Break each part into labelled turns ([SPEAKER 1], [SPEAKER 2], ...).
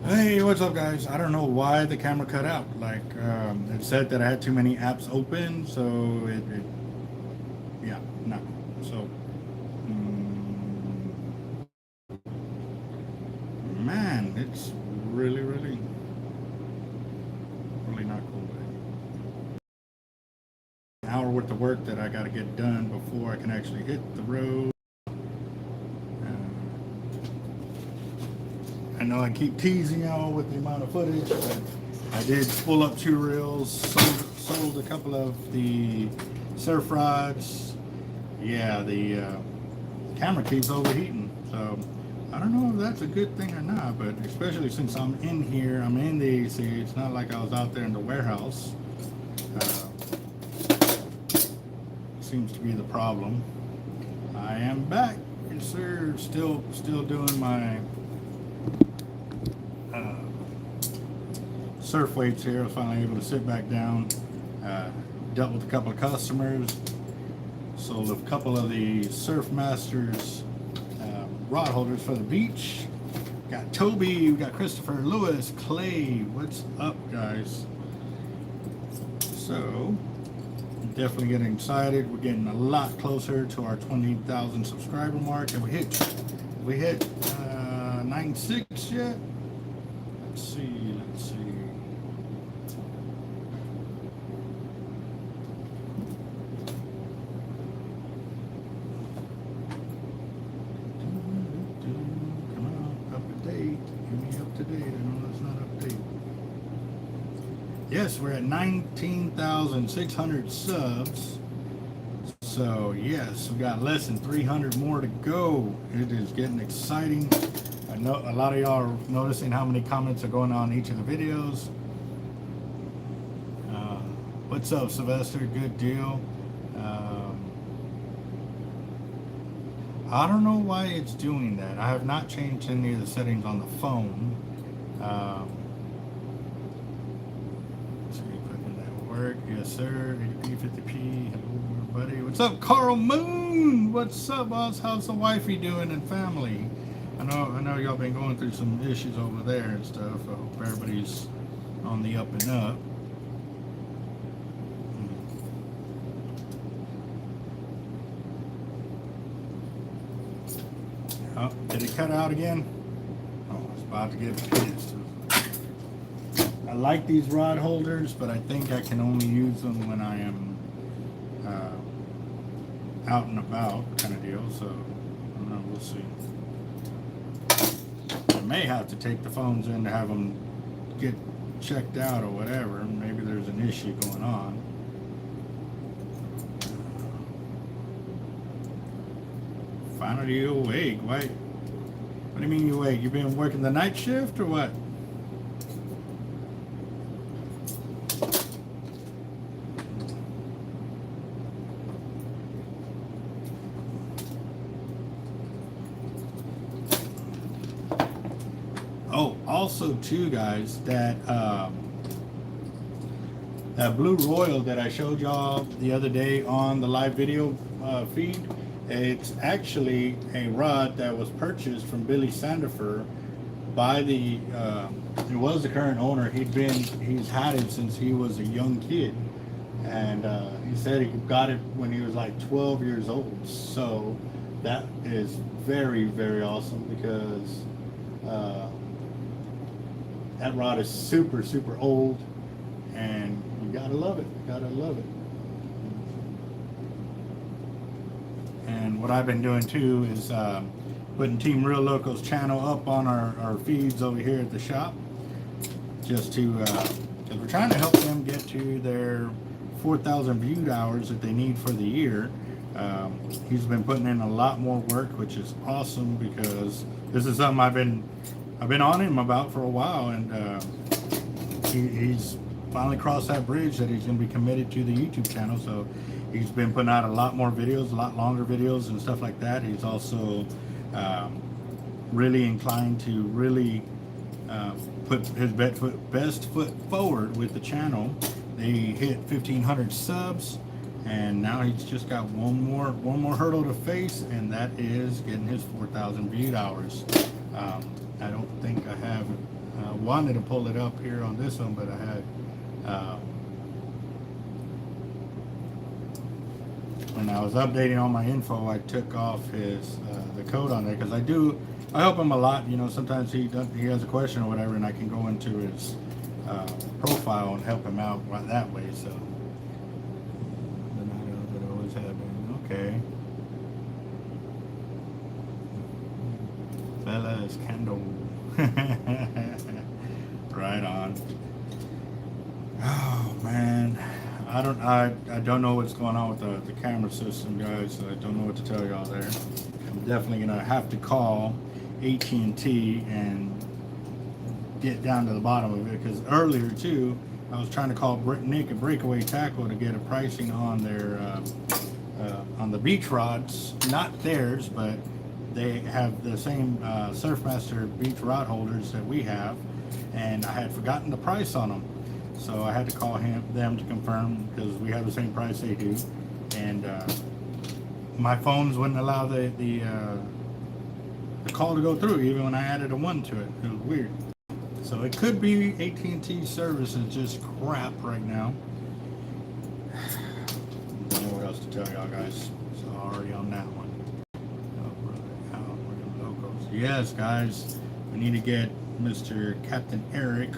[SPEAKER 1] Hey, what's up, guys? I don't know why the camera cut out. Like, it said that I had too many apps open, so yeah, no. So, man, it's really not cool. An hour worth of work that I got to get done before I can actually hit the road. I know I keep teasing y'all with the amount of footage, but I did pull up 2 reels, sold a couple of the surf rods. Yeah, the camera keeps overheating, so I don't know if that's a good thing or not, but especially since I'm in here, I'm in the AC, it's not like I was out there in the warehouse. Seems to be the problem. I am back, yes sir, still doing my surf weights here. I was finally able to sit back down. Dealt with a couple of customers, sold a couple of the Surf Masters rod holders for the beach. Got Toby, we got Christopher, Lewis, Clay. What's up, guys? So definitely getting excited. We're getting a lot closer to our 20,000 subscriber mark, and we hit 9.6 yet. Let's see. Yes, we're at 19,600 subs. So yes, we got less than 300 more to go. It is getting exciting. I know a lot of y'all are noticing how many comments are going on each of the videos. What's up, Sylvester? Good deal. I don't know why it's doing that. I have not changed any of the settings on the phone. Yes sir, 80p, 50p. Hello everybody. What's up, Carl Moon? What's up, boss? How's the wifey doing and family? I know y'all been going through some issues over there and stuff. I hope everybody's on the up and up. Oh, did it cut out again? Oh, I was about to get pissed. I like these rod holders, but I think I can only use them when I am out and about, kind of deal. So, I don't know, we'll see. I may have to take the phones in to have them get checked out or whatever. Maybe there's an issue going on. Finally, you awake? Why? What do you mean you awake? You been working the night shift or what? Also too, guys, that Blue Royal that I showed y'all the other day on the live video feed, it's actually a rod that was purchased from Billy Sandifer by the it was the current owner. He's had it since he was a young kid, and he said he got it when he was like 12 years old. So that is very, very awesome, because that rod is super, super old, and you gotta love it. Gotta love it. And what I've been doing too is putting Team Real Loco's channel up on our feeds over here at the shop, just to because we're trying to help them get to their 4,000 viewed hours that they need for the year. He's been putting in a lot more work, which is awesome, because this is something I've been on him about for a while, and he's finally crossed that bridge that he's going to be committed to the YouTube channel. So he's been putting out a lot more videos, a lot longer videos and stuff like that. He's also really inclined to really put his best foot forward with the channel. They hit 1,500 subs, and now he's just got one more hurdle to face, and that is getting his 4,000 viewed hours. I don't think I have wanted to pull it up here on this one, but I had when I was updating all my info, I took off his the code on there, because I help him a lot. You know, sometimes he has a question or whatever, and I can go into his profile and help him out that way. So that always happen. Okay, fellas, candle. Right on. Oh man, I don't know what's going on with the camera system, guys. I don't know what to tell y'all there. I'm definitely gonna have to call AT&T and get down to the bottom of it, because earlier too I was trying to call Nick and Breakaway Tackle to get a pricing on their on the beach rods, not theirs, but they have the same Surfmaster beach rod holders that we have, and I had forgotten the price on them, so I had to call them to confirm, because we have the same price they do, and my phones wouldn't allow the call to go through even when I added a 1 to it. It was weird. So it could be AT&T service is just crap right now. I don't know what else to tell y'all, guys. Sorry on that one. Yes, guys, we need to get Mr. Capt.Eric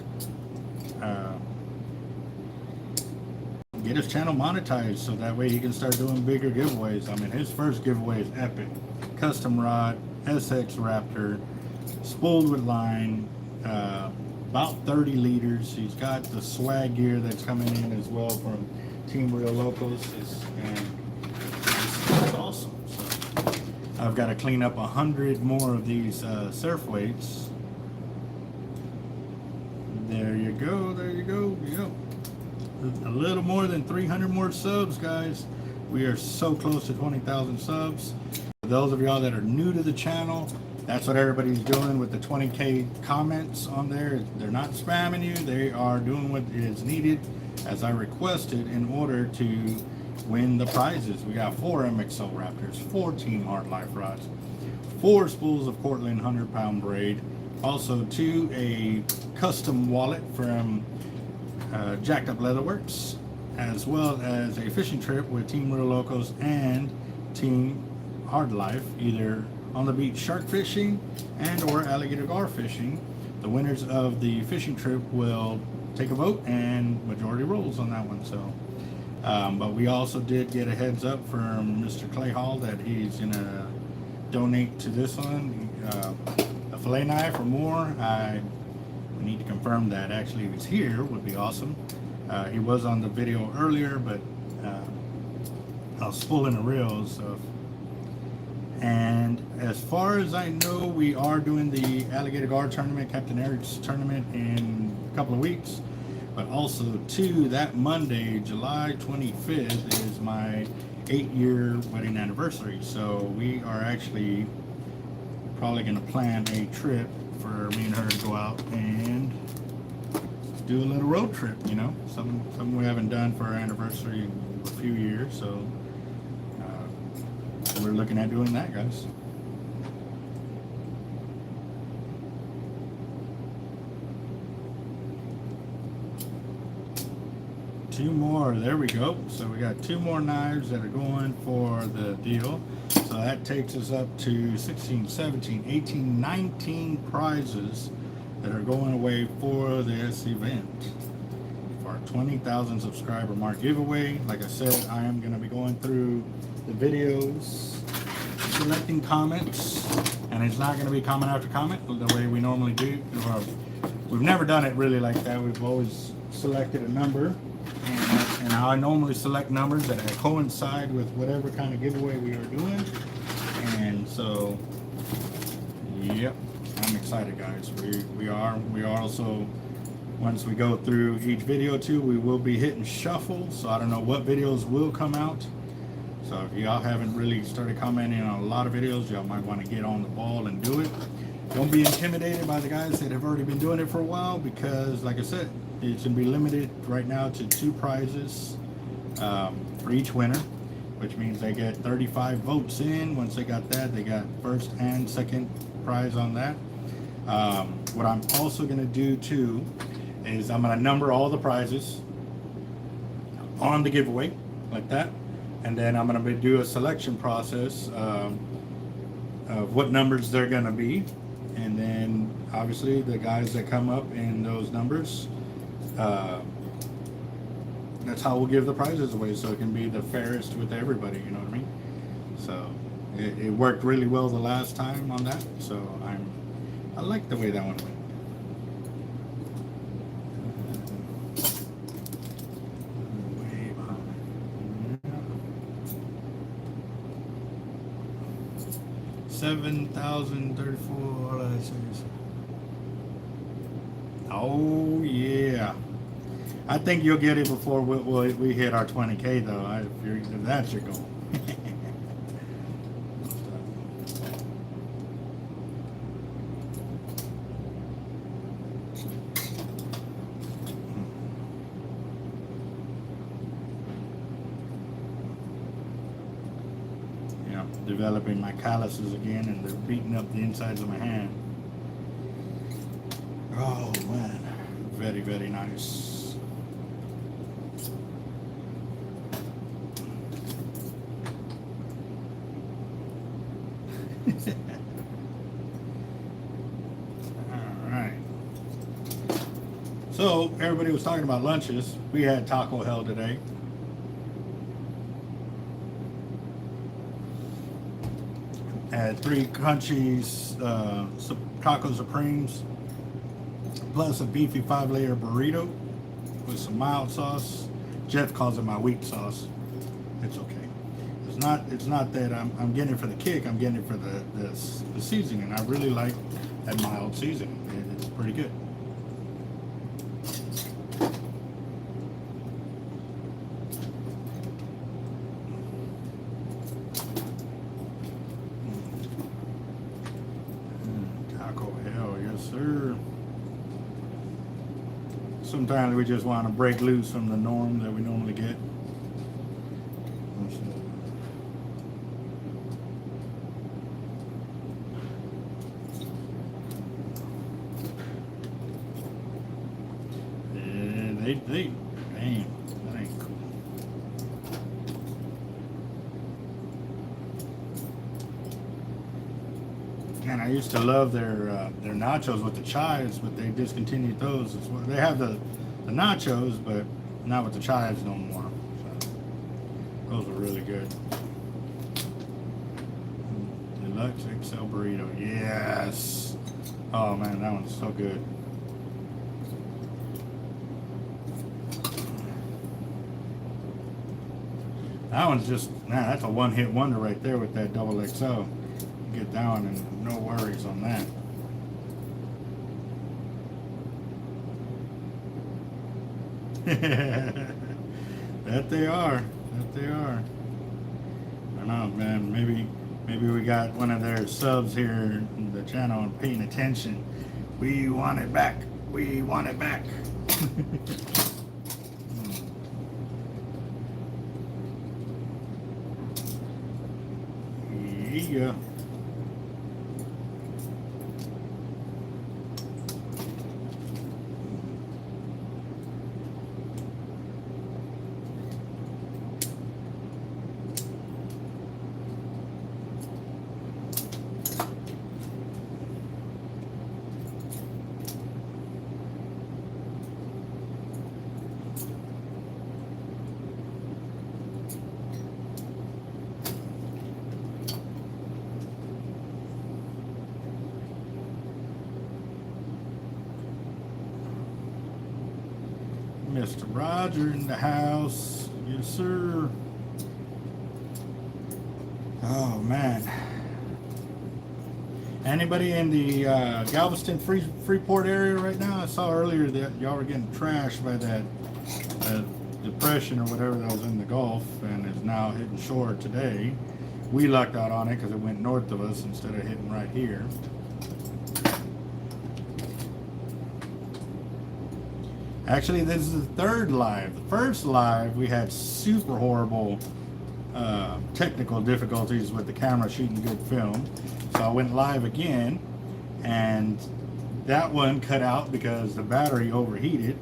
[SPEAKER 1] get his channel monetized, so that way he can start doing bigger giveaways. I mean, his first giveaway is epic. Custom rod, SX Raptor, spooled with line, about 30 liters. He's got the swag gear that's coming in as well from Team Real Locos, and it's awesome. So I've got to clean up 100 more of these surf weights. There you go, there you go, yep. A little more than 300 more subs, guys. We are so close to 20,000 subs. For those of y'all that are new to the channel, that's what everybody's doing with the 20K comments on there. They're not spamming you, they are doing what is needed as I requested in order to win the prizes. We got 4 MXL Raptors, 4 Team Hard Life rods, 4 spools of Cortland 100-pound braid, also a custom wallet from Jacked Up Leatherworks, as well as a fishing trip with Team Real Locos and Team Hard Life, either on the beach shark fishing and or alligator gar fishing. The winners of the fishing trip will take a vote, and majority rolls on that one. So but we also did get a heads up from Mr. Clay Hall that he's gonna donate to this one, a fillet knife or more. We need to confirm that. Actually, if he's here, would be awesome. He was on the video earlier, but I was pulling the reels. So. And as far as I know, we are doing the alligator gar tournament, Capt.Eric's tournament, in a couple of weeks. But also, too, that Monday, July 25th, is my 8-year wedding anniversary. So we are actually probably going to plan a trip for me and her to go out and do a little road trip, you know, something we haven't done for our anniversary in a few years. So we're looking at doing that, guys. Two more, there we go. So we got 2 more knives that are going for the deal. So that takes us up to 16, 17, 18, 19 prizes that are going away for this event. For our 20,000 subscriber mark giveaway. Like I said, I am going to be going through the videos, selecting comments, and it's not going to be comment after comment the way we normally do. We've never done it really like that. We've always selected a number, and I normally select numbers that coincide with whatever kind of giveaway we are doing. And so, yep, I'm excited, guys. We are also, once we go through each video too, we will be hitting shuffle. So I don't know what videos will come out. So if y'all haven't really started commenting on a lot of videos, y'all might want to get on the ball and do it. Don't be intimidated by the guys that have already been doing it for a while, because like I said, it's going to be limited right now to 2 prizes for each winner, which means they get 35 votes in. Once they got that, they got first and second prize on that. What I'm also going to do too is I'm going to number all the prizes on the giveaway like that, and then I'm going to do a selection process of what numbers they're going to be, and then obviously the guys that come up in those numbers, that's how we'll give the prizes away, so it can be the fairest with everybody, you know what I mean? So it worked really well the last time on that, so I like the way that one went. Way behind. 7,034. Oh yeah. I think you'll get it before we hit our 20K though, if that's your goal. Yeah, developing my calluses again, and they're beating up the insides of my hand. Oh man, very, very nice. Alright. So, everybody was talking about lunches. We had taco hell today. Had 3 crunchies, taco supremes, plus a beefy 5-layer burrito with some mild sauce. Jeff calls it my weak sauce. It's okay. It's not that I'm getting it for the kick. I'm getting it for the seasoning, and I really like that mild seasoning. It's pretty good. Taco hell, yes sir. Sometimes we just want to break loose from the norm that we normally get. Damn, that ain't cool. Man, I used to love their nachos with the chives, but they discontinued those. They have the nachos, but not with the chives no more. So, those were really good. Deluxe XL burrito, yes. Oh man, that one's so good. That one's just, man, that's a one-hit wonder right there with that double XL. You get that one and no worries on that. That they are. That they are. I don't know, man. Maybe we got one of their subs here in the channel and paying attention. We want it back. We want it back. Yeah. Mr. Roger in the house. Yes, sir. Oh, man. Anybody in the Galveston Freeport area right now? I saw earlier that y'all were getting trashed by that depression or whatever that was in the Gulf and is now hitting shore today. We lucked out on it because it went north of us instead of hitting right here. Actually, this is the 3rd live. The first live, we had super horrible technical difficulties with the camera shooting good film. So I went live again, and that one cut out because the battery overheated.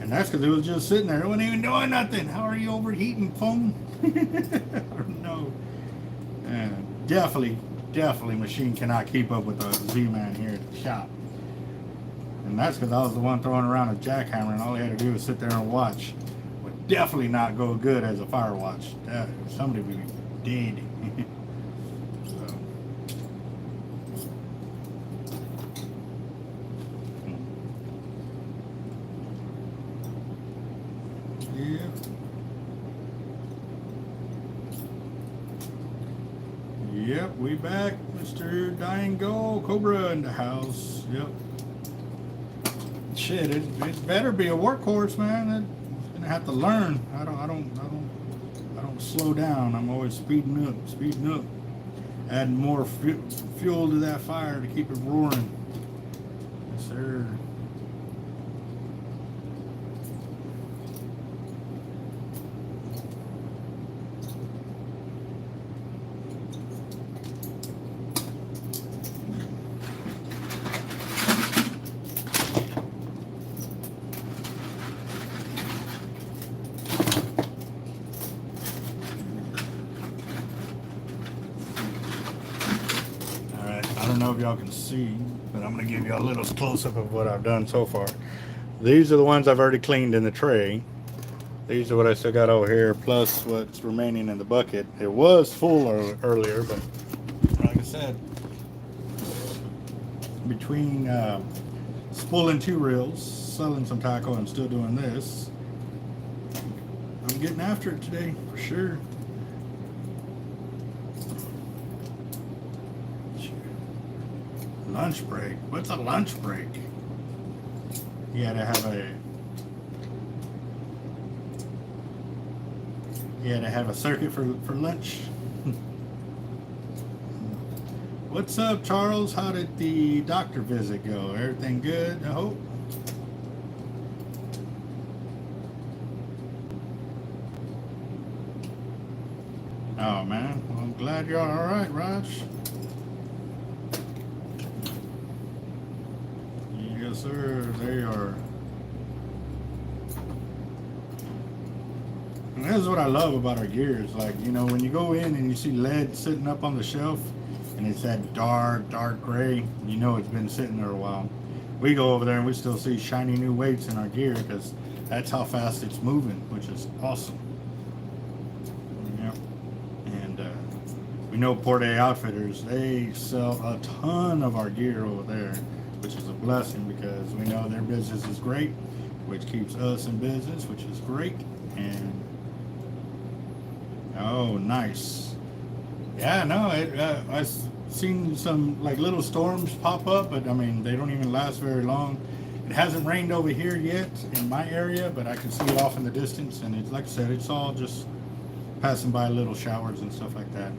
[SPEAKER 1] And that's because it was just sitting there. It wasn't even doing nothing. How are you overheating phone? No. Definitely machine cannot keep up with the Z-Man here at the shop. And that's because I was the one throwing around a jackhammer and all he had to do was sit there and watch. Would definitely not go good as a fire watch. Somebody would be dead. So. Yeah. Yep, we back. Mr. Dying Go Cobra in the house. Yep. Shit, it better be a workhorse, man. It's gonna have to learn. I don't slow down. I'm always speeding up, adding more fuel to that fire to keep it roaring. Yes, sir. I don't know if y'all can see, but I'm going to give you a little close-up of what I've done so far. These are the ones I've already cleaned in the tray. These are what I still got over here, plus what's remaining in the bucket. It was full earlier, but like I said, between spooling 2 reels, selling some tackle, and still doing this, I'm getting after it today, for sure. Lunch break? What's a lunch break? You had to have a circuit for lunch. What's up, Charles? How did the doctor visit go? Everything good, I hope? Oh man, well, I'm glad you're all right, Raj. Yes, sir, they are. And this is what I love about our gears. Like, you know, when you go in and you see lead sitting up on the shelf and it's that dark gray, you know it's been sitting there a while. We go over there and we still see shiny new weights in our gear because that's how fast it's moving, which is awesome. Yep. And we know Port A Outfitters, they sell a ton of our gear over there, which is a blessing because we know their business is great, which keeps us in business, which is great. And oh, nice. Yeah, no, I've seen some like little storms pop up, but I mean, they don't even last very long. It hasn't rained over here yet in my area, but I can see it off in the distance. And it's like I said, it's all just passing by little showers and stuff like that.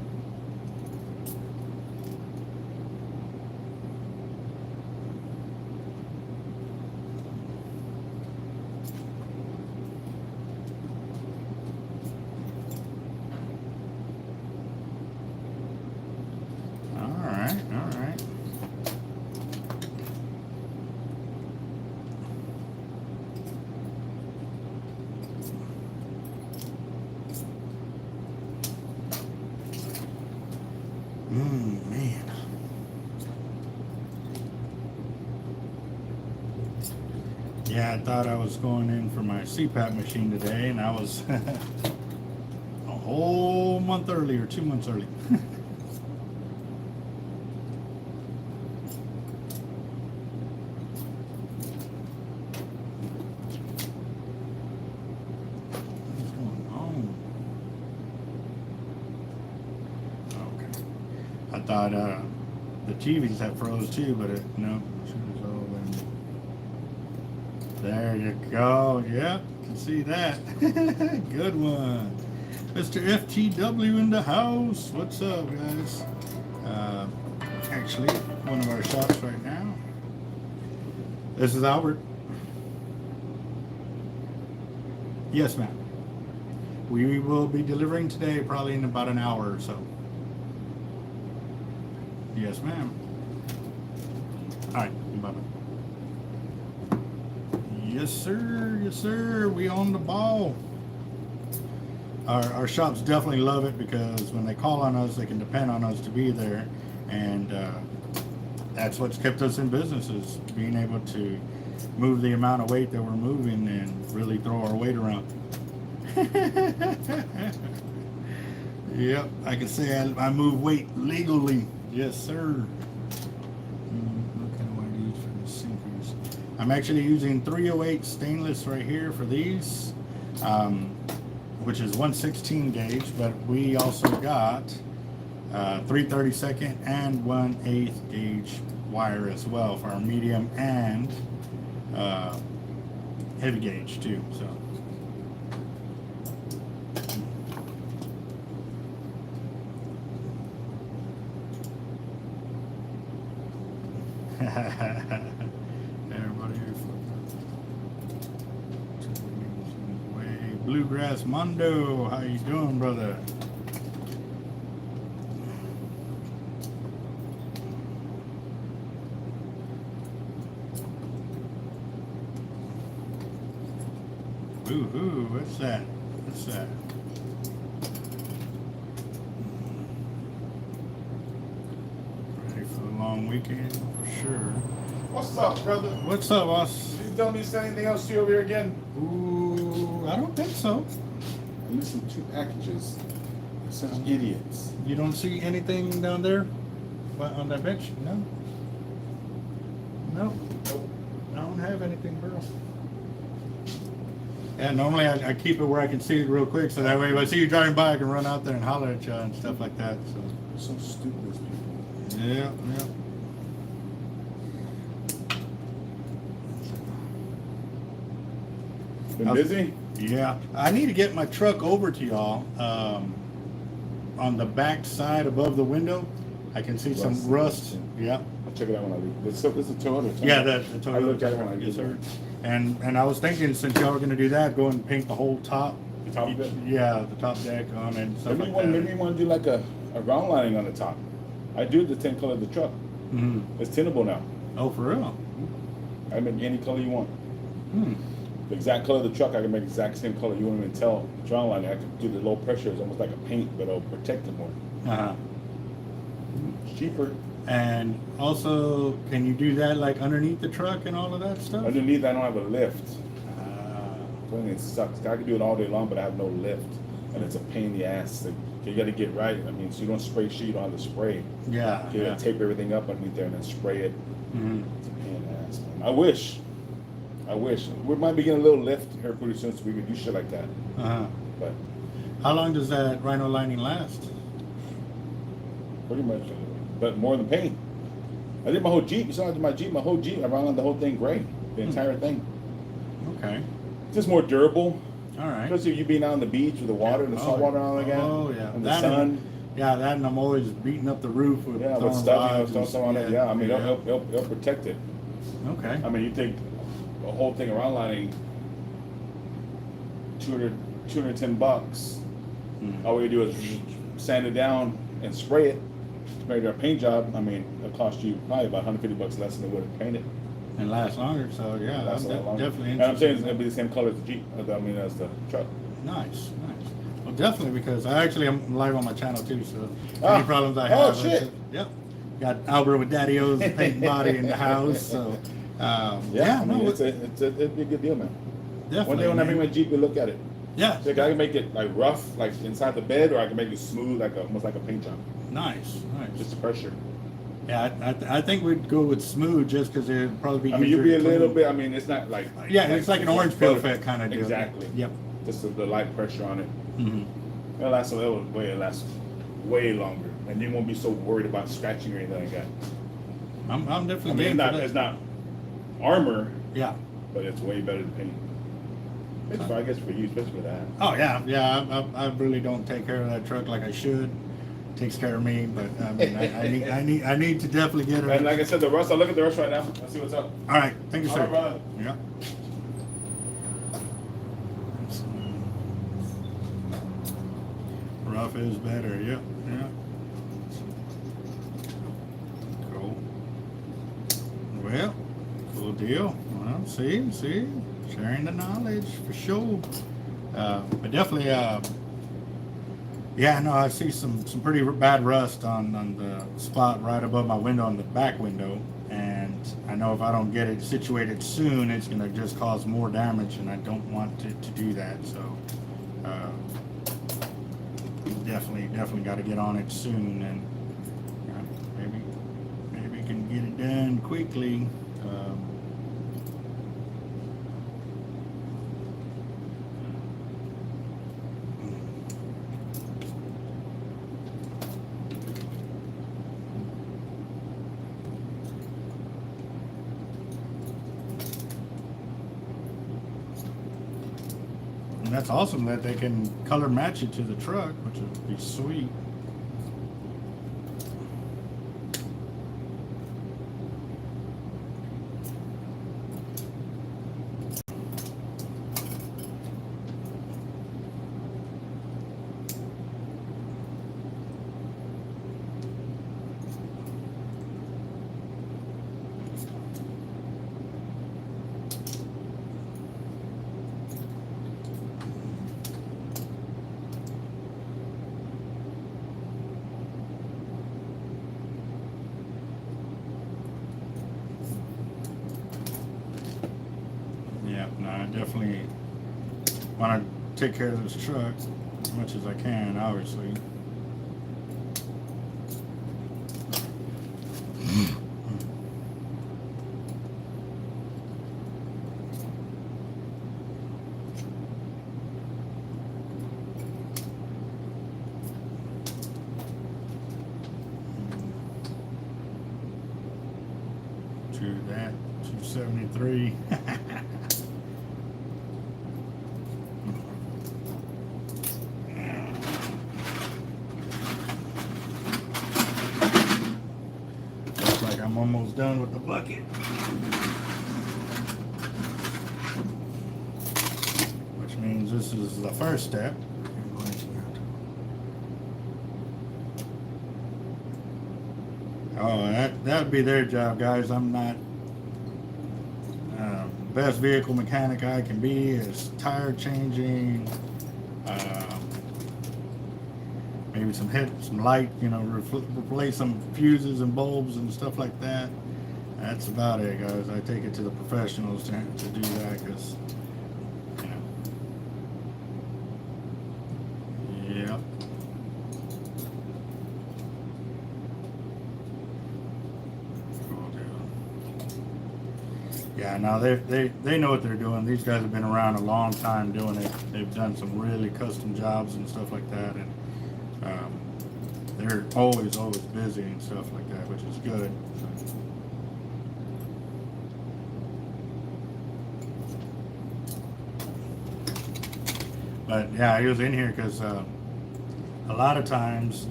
[SPEAKER 1] Man. Yeah, I thought I was going in for my CPAP machine today, and I was a whole month early or 2 months early. What's going on? Okay. I thought the TVs had froze too, but no, she was all in. There you go. Yep, can see that. Good one. Mr. FTW in the house. What's up, guys? Actually, one of our shops right now. This is Albert. Yes, ma'am. We will be delivering today, probably in about an hour or so. Yes, ma'am. All right, bye-bye. Yes, sir. Yes, sir. We on the ball. Our shops definitely love it because when they call on us, they can depend on us to be there, and that's what's kept us in business, is being able to move the amount of weight that we're moving and really throw our weight around. Yep, I can say I move weight legally. Yes, sir. What kind of weight do you use for the sinkers? I'm actually using 308 stainless right here for these, which is 1/16 gauge, but we also got 3/32 and 1/8 gauge wire as well for our medium and heavy gauge too. So. Everybody, Bluegrass Mondo, how you doing, brother? Ooh, what's that? What's that? Ready for the long weekend for sure.
[SPEAKER 2] What's up, brother?
[SPEAKER 1] What's up, boss?
[SPEAKER 2] You tell me anything else to you over here again?
[SPEAKER 1] Ooh, I don't think so.
[SPEAKER 2] I'm missing 2 packages. Such idiots.
[SPEAKER 1] You don't see anything down there on that bench? No? No?
[SPEAKER 2] Nope.
[SPEAKER 1] I don't have anything, bro. Yeah, normally I keep it where I can see it real quick, so that way if I see you driving by, I can run out there and holler at you and stuff like that. So.
[SPEAKER 2] They're so stupid, these people.
[SPEAKER 1] Yeah.
[SPEAKER 2] Been busy?
[SPEAKER 1] Yeah. I need to get my truck over to y'all. On the back side above the window, I can see some rust. Yeah.
[SPEAKER 2] I'll check it out when I leave. It's a Toyota.
[SPEAKER 1] Yeah, the Toyota.
[SPEAKER 2] I looked at it when I
[SPEAKER 1] Yes,
[SPEAKER 2] get
[SPEAKER 1] sir.
[SPEAKER 2] there.
[SPEAKER 1] And I was thinking, since y'all were going to do that, go and paint the whole top.
[SPEAKER 2] The top of it?
[SPEAKER 1] Yeah, the top deck on it and stuff
[SPEAKER 2] Maybe
[SPEAKER 1] like that.
[SPEAKER 2] you want to do like a ground lining on the top. I do the tint color of the truck.
[SPEAKER 1] Mm-hmm.
[SPEAKER 2] It's tintable now.
[SPEAKER 1] Oh, for real?
[SPEAKER 2] I can make any color you want.
[SPEAKER 1] Hmm.
[SPEAKER 2] The exact color of the truck, I can make the exact same color. You won't even tell. Ground lining, I can do the low pressure. It's almost like a paint, but it'll protect it more.
[SPEAKER 1] Uh-huh.
[SPEAKER 2] It's cheaper.
[SPEAKER 1] And also, can you do that like underneath the truck and all of that stuff?
[SPEAKER 2] Underneath, I don't have a lift.
[SPEAKER 1] Ah.
[SPEAKER 2] It sucks. I can do it all day long, but I have no lift, and it's a pain in the ass. You got to get right. I mean, so you don't spray shit. You don't have to spray.
[SPEAKER 1] Yeah.
[SPEAKER 2] You got to tape everything up underneath there and then spray it.
[SPEAKER 1] Mm-hmm.
[SPEAKER 2] It's a pain in the ass, man. I wish. We might be getting a little lift here pretty soon, so we can do shit like that.
[SPEAKER 1] Uh-huh.
[SPEAKER 2] But
[SPEAKER 1] How long does that rhino lining last?
[SPEAKER 2] pretty much, but more than paint. I did my whole Jeep. You saw I did my Jeep. My whole Jeep. I ran on the whole thing gray. The entire thing.
[SPEAKER 1] Okay.
[SPEAKER 2] Just more durable.
[SPEAKER 1] All right.
[SPEAKER 2] Especially you being out on the beach with the water and the salt water and all that.
[SPEAKER 1] Oh, yeah.
[SPEAKER 2] And the sun.
[SPEAKER 1] Yeah, that, and I'm always beating up the roof with
[SPEAKER 2] With stuff, stuff on it. Yeah, I mean,
[SPEAKER 1] yeah.
[SPEAKER 2] it'll protect it.
[SPEAKER 1] Okay.
[SPEAKER 2] I mean, you take a whole thing around lining, $210.
[SPEAKER 1] Mm.
[SPEAKER 2] All we do is sand it down and spray it to make our paint job. I mean, it'll cost you probably about $150 less than it would have painted.
[SPEAKER 1] And last longer, so yeah,
[SPEAKER 2] Lasts
[SPEAKER 1] I'm
[SPEAKER 2] a lot longer.
[SPEAKER 1] definitely
[SPEAKER 2] And I'm saying it's
[SPEAKER 1] interested.
[SPEAKER 2] gonna be the same color as the Jeep. I mean, as the truck.
[SPEAKER 1] Nice. Well, definitely, because I actually am live on my channel too, so
[SPEAKER 2] Ah.
[SPEAKER 1] any problems I
[SPEAKER 2] Oh,
[SPEAKER 1] have.
[SPEAKER 2] shit.
[SPEAKER 1] Yep. Got Albert with Daddy O's paint body in the house, so
[SPEAKER 2] I mean,
[SPEAKER 1] no,
[SPEAKER 2] it'd be a good deal, man.
[SPEAKER 1] definitely.
[SPEAKER 2] One day when I bring
[SPEAKER 1] man.
[SPEAKER 2] my Jeep, we look at it.
[SPEAKER 1] Yeah.
[SPEAKER 2] So I can make it like rough, like inside the bed, or I can make it smooth, like almost like a paint job.
[SPEAKER 1] Nice.
[SPEAKER 2] Just the pressure.
[SPEAKER 1] Yeah, I think we'd go with smooth just because it'd probably be.
[SPEAKER 2] I mean, you'll be
[SPEAKER 1] easier
[SPEAKER 2] a
[SPEAKER 1] to
[SPEAKER 2] little
[SPEAKER 1] clean.
[SPEAKER 2] bit. I mean, it's not like.
[SPEAKER 1] Yeah, it's like an orange peel effect kind of deal.
[SPEAKER 2] Exactly.
[SPEAKER 1] Yep.
[SPEAKER 2] Just the light pressure on it.
[SPEAKER 1] Mm-hmm.
[SPEAKER 2] It'll last way longer, and you won't be so worried about scratching or anything like that.
[SPEAKER 1] I'm
[SPEAKER 2] I
[SPEAKER 1] definitely.
[SPEAKER 2] mean,
[SPEAKER 1] game for that.
[SPEAKER 2] it's not armor,
[SPEAKER 1] Yeah.
[SPEAKER 2] but it's way better than paint. It's for, I guess, for you, especially for that.
[SPEAKER 1] Oh yeah. I really don't take care of that truck like I should. Takes care of me, but I mean, I need to definitely get it.
[SPEAKER 2] And like I said, the rust. I'll look at the rust right now. Let's see what's up.
[SPEAKER 1] All right, thank you,
[SPEAKER 2] All
[SPEAKER 1] sir.
[SPEAKER 2] right, brother.
[SPEAKER 1] Yeah. Rough is better. Yep. Yeah. Cool. Well, cool deal. All Well, see, sharing the knowledge for sure. But definitely, yeah, no, I see some pretty bad rust on the spot right above my window, on the back window, and I know if I don't get it situated soon, it's gonna just cause more damage, and I don't want to do that. So, definitely got to get on it soon, and maybe can get it done quickly. And that's awesome that they can color match it to the truck, which would be sweet. I definitely want to take care of this truck as much as I can, obviously. To that 273. I'm almost done with the bucket. Which means this is the first step. Oh, that'd be their job, guys. I'm not best vehicle mechanic I can be is tire changing, maybe some light, replace some fuses and bulbs and stuff like that. That's about it, guys. I take it to the professionals to do that, because, yeah. Yeah, no, they know what they're doing. These guys have been around a long time doing it. They've done some really custom jobs and stuff like that, and they're always busy and stuff like that, which is good. But yeah, he was in here because a lot of times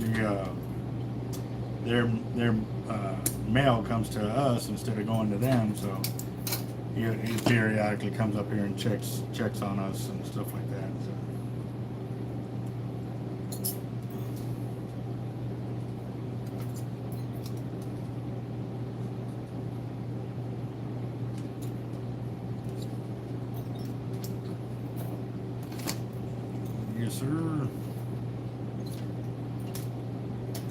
[SPEAKER 1] their mail comes to us instead of going to them, so he periodically comes up here and checks on us and stuff like that. So. Yes, sir.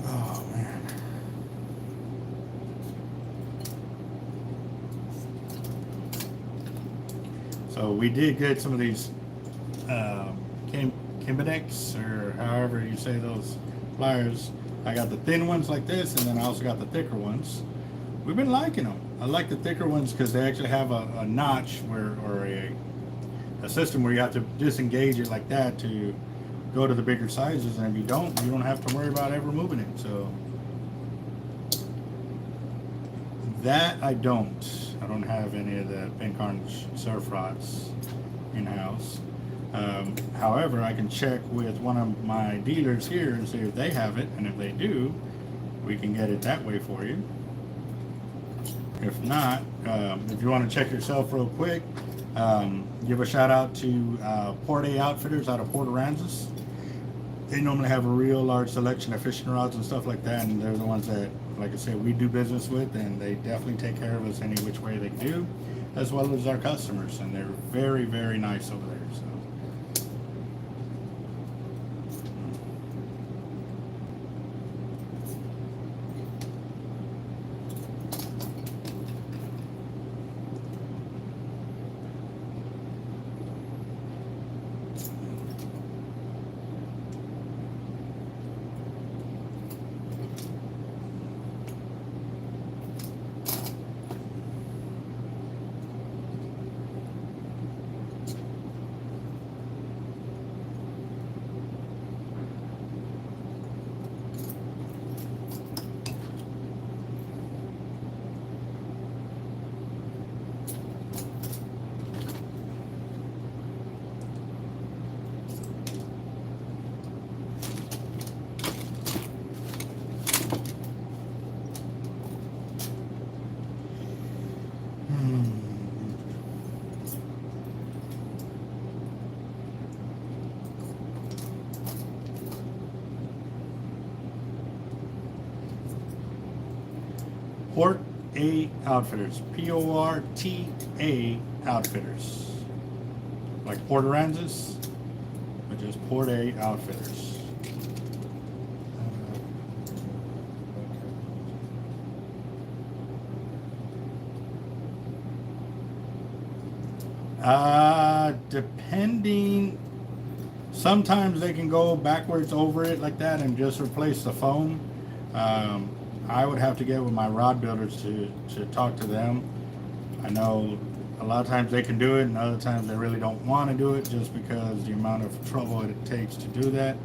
[SPEAKER 1] Oh, man. So we did get some of these Kimbedex, or however you say those pliers. I got the thin ones like this, and then I also got the thicker ones. We've been liking them. I like the thicker ones because they actually have a notch or a system where you have to disengage it like that to go to the bigger sizes, and if you don't have to worry about ever moving it. So that I don't have any of the pin carnage surf rods in-house. However, I can check with one of my dealers here and see if they have it, and if they do, we can get it that way for you. If not, if you want to check yourself real quick, give a shout out to Port A Outfitters out of Port Aransas. They normally have a real large selection of fishing rods and stuff like that, and they're the ones that, like I said, we do business with, and they definitely take care of us any which way they do. as well as our customers, and they're very, very nice over there. So. Port A Outfitters, Porta Outfitters, like Port Aransas, but just Port A Outfitters. Depending, sometimes they can go backwards over it like that and just replace the foam. I would have to get with my rod builders to talk to them. I know a lot of times they can do it, and other times they really don't want to do it just because the amount of trouble it takes to do that.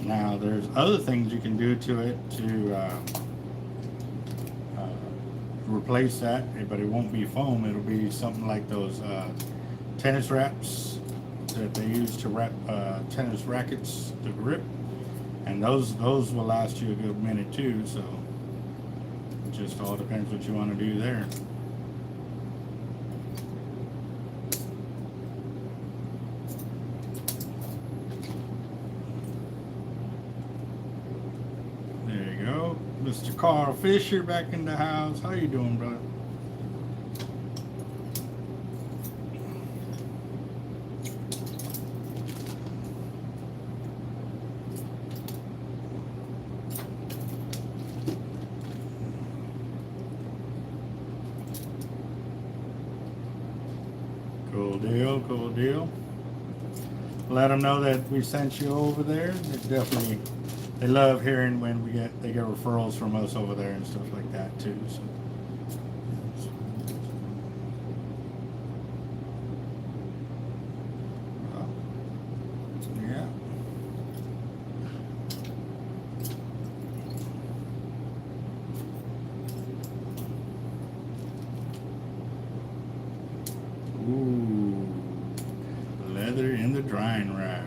[SPEAKER 1] Now, there's other things you can do to it to replace that, but it won't be foam. It'll be something like those tennis wraps that they use to wrap tennis rackets to grip, and those will last you a good minute too. So it just all depends what you want to do there. There you go, Mr. Carl Fisher back in the house. How you doing, brother? Cool deal. Let them know that we sent you over there. They love hearing when they get referrals from us over there and stuff like that too. So. Yeah. Ooh, leather in the drying rack.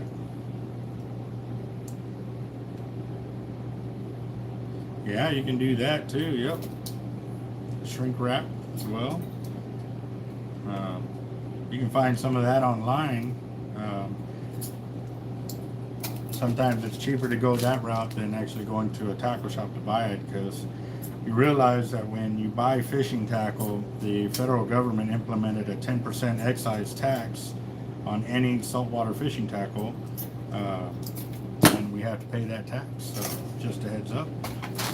[SPEAKER 1] Yeah, you can do that too. Yep, shrink wrap as well. You can find some of that online. Sometimes it's cheaper to go that route than actually going to a tackle shop to buy it, because you realize that when you buy fishing tackle, the federal government implemented a 10% excise tax on any saltwater fishing tackle, and we have to pay that tax. So just a heads up,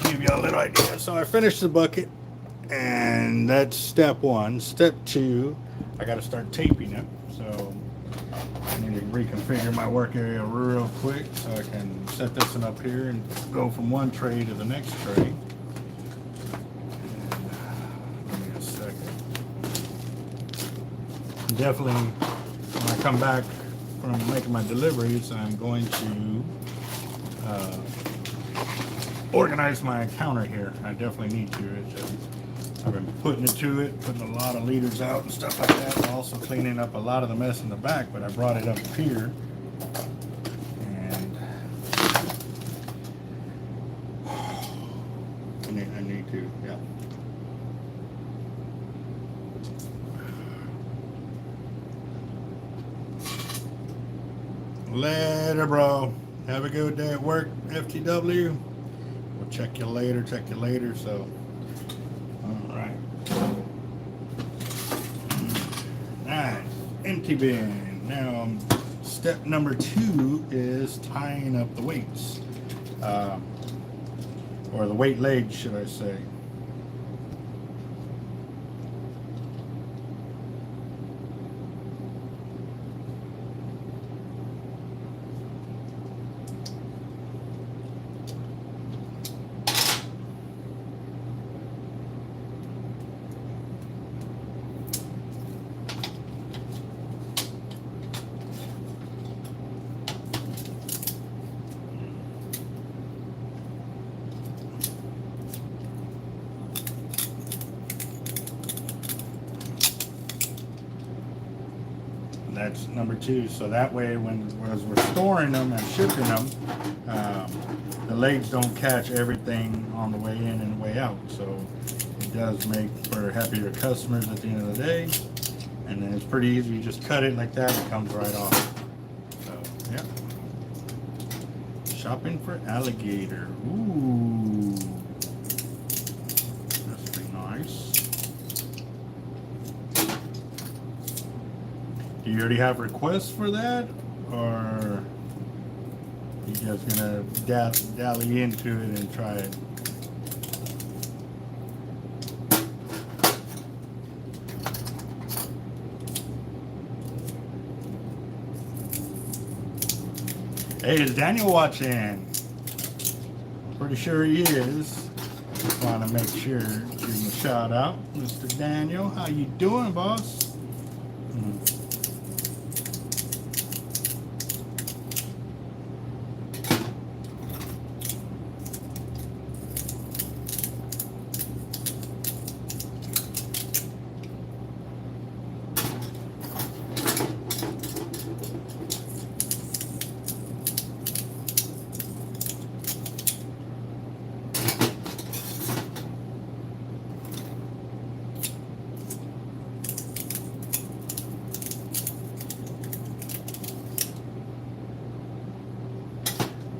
[SPEAKER 1] give you a little idea. So I finished the bucket, and that's step one. Step two, I got to start taping it. So I need to reconfigure my work area real quick so I can set this one up here and go from one tray to the next tray. Definitely, when I come back from making my deliveries, I'm going to organize my counter here. I definitely need to. I've been putting a lot of liters out and stuff like that, and also cleaning up a lot of the mess in the back, but I brought it up here. And I need to, yeah. Later, bro. Have a good day at work, FTW. We'll check you later, so. All right. empty bin. Now, step number 2 is tying up the weights, or the weight legs, should I say. That's number 2. So that way, as we're storing them and shipping them, the legs don't catch everything on the way in and the way out. So it does make for happier customers at the end of the day. And then it's pretty easy. You just cut it like that, it comes right off. So yeah. Shopping for alligator. Ooh, that's pretty nice. Do you already have requests for that, or you just gonna dally into it and try it? Hey, is Daniel watching? Pretty sure he is. Just want to make sure, give him a shout out. Mr. Daniel, how you doing, boss?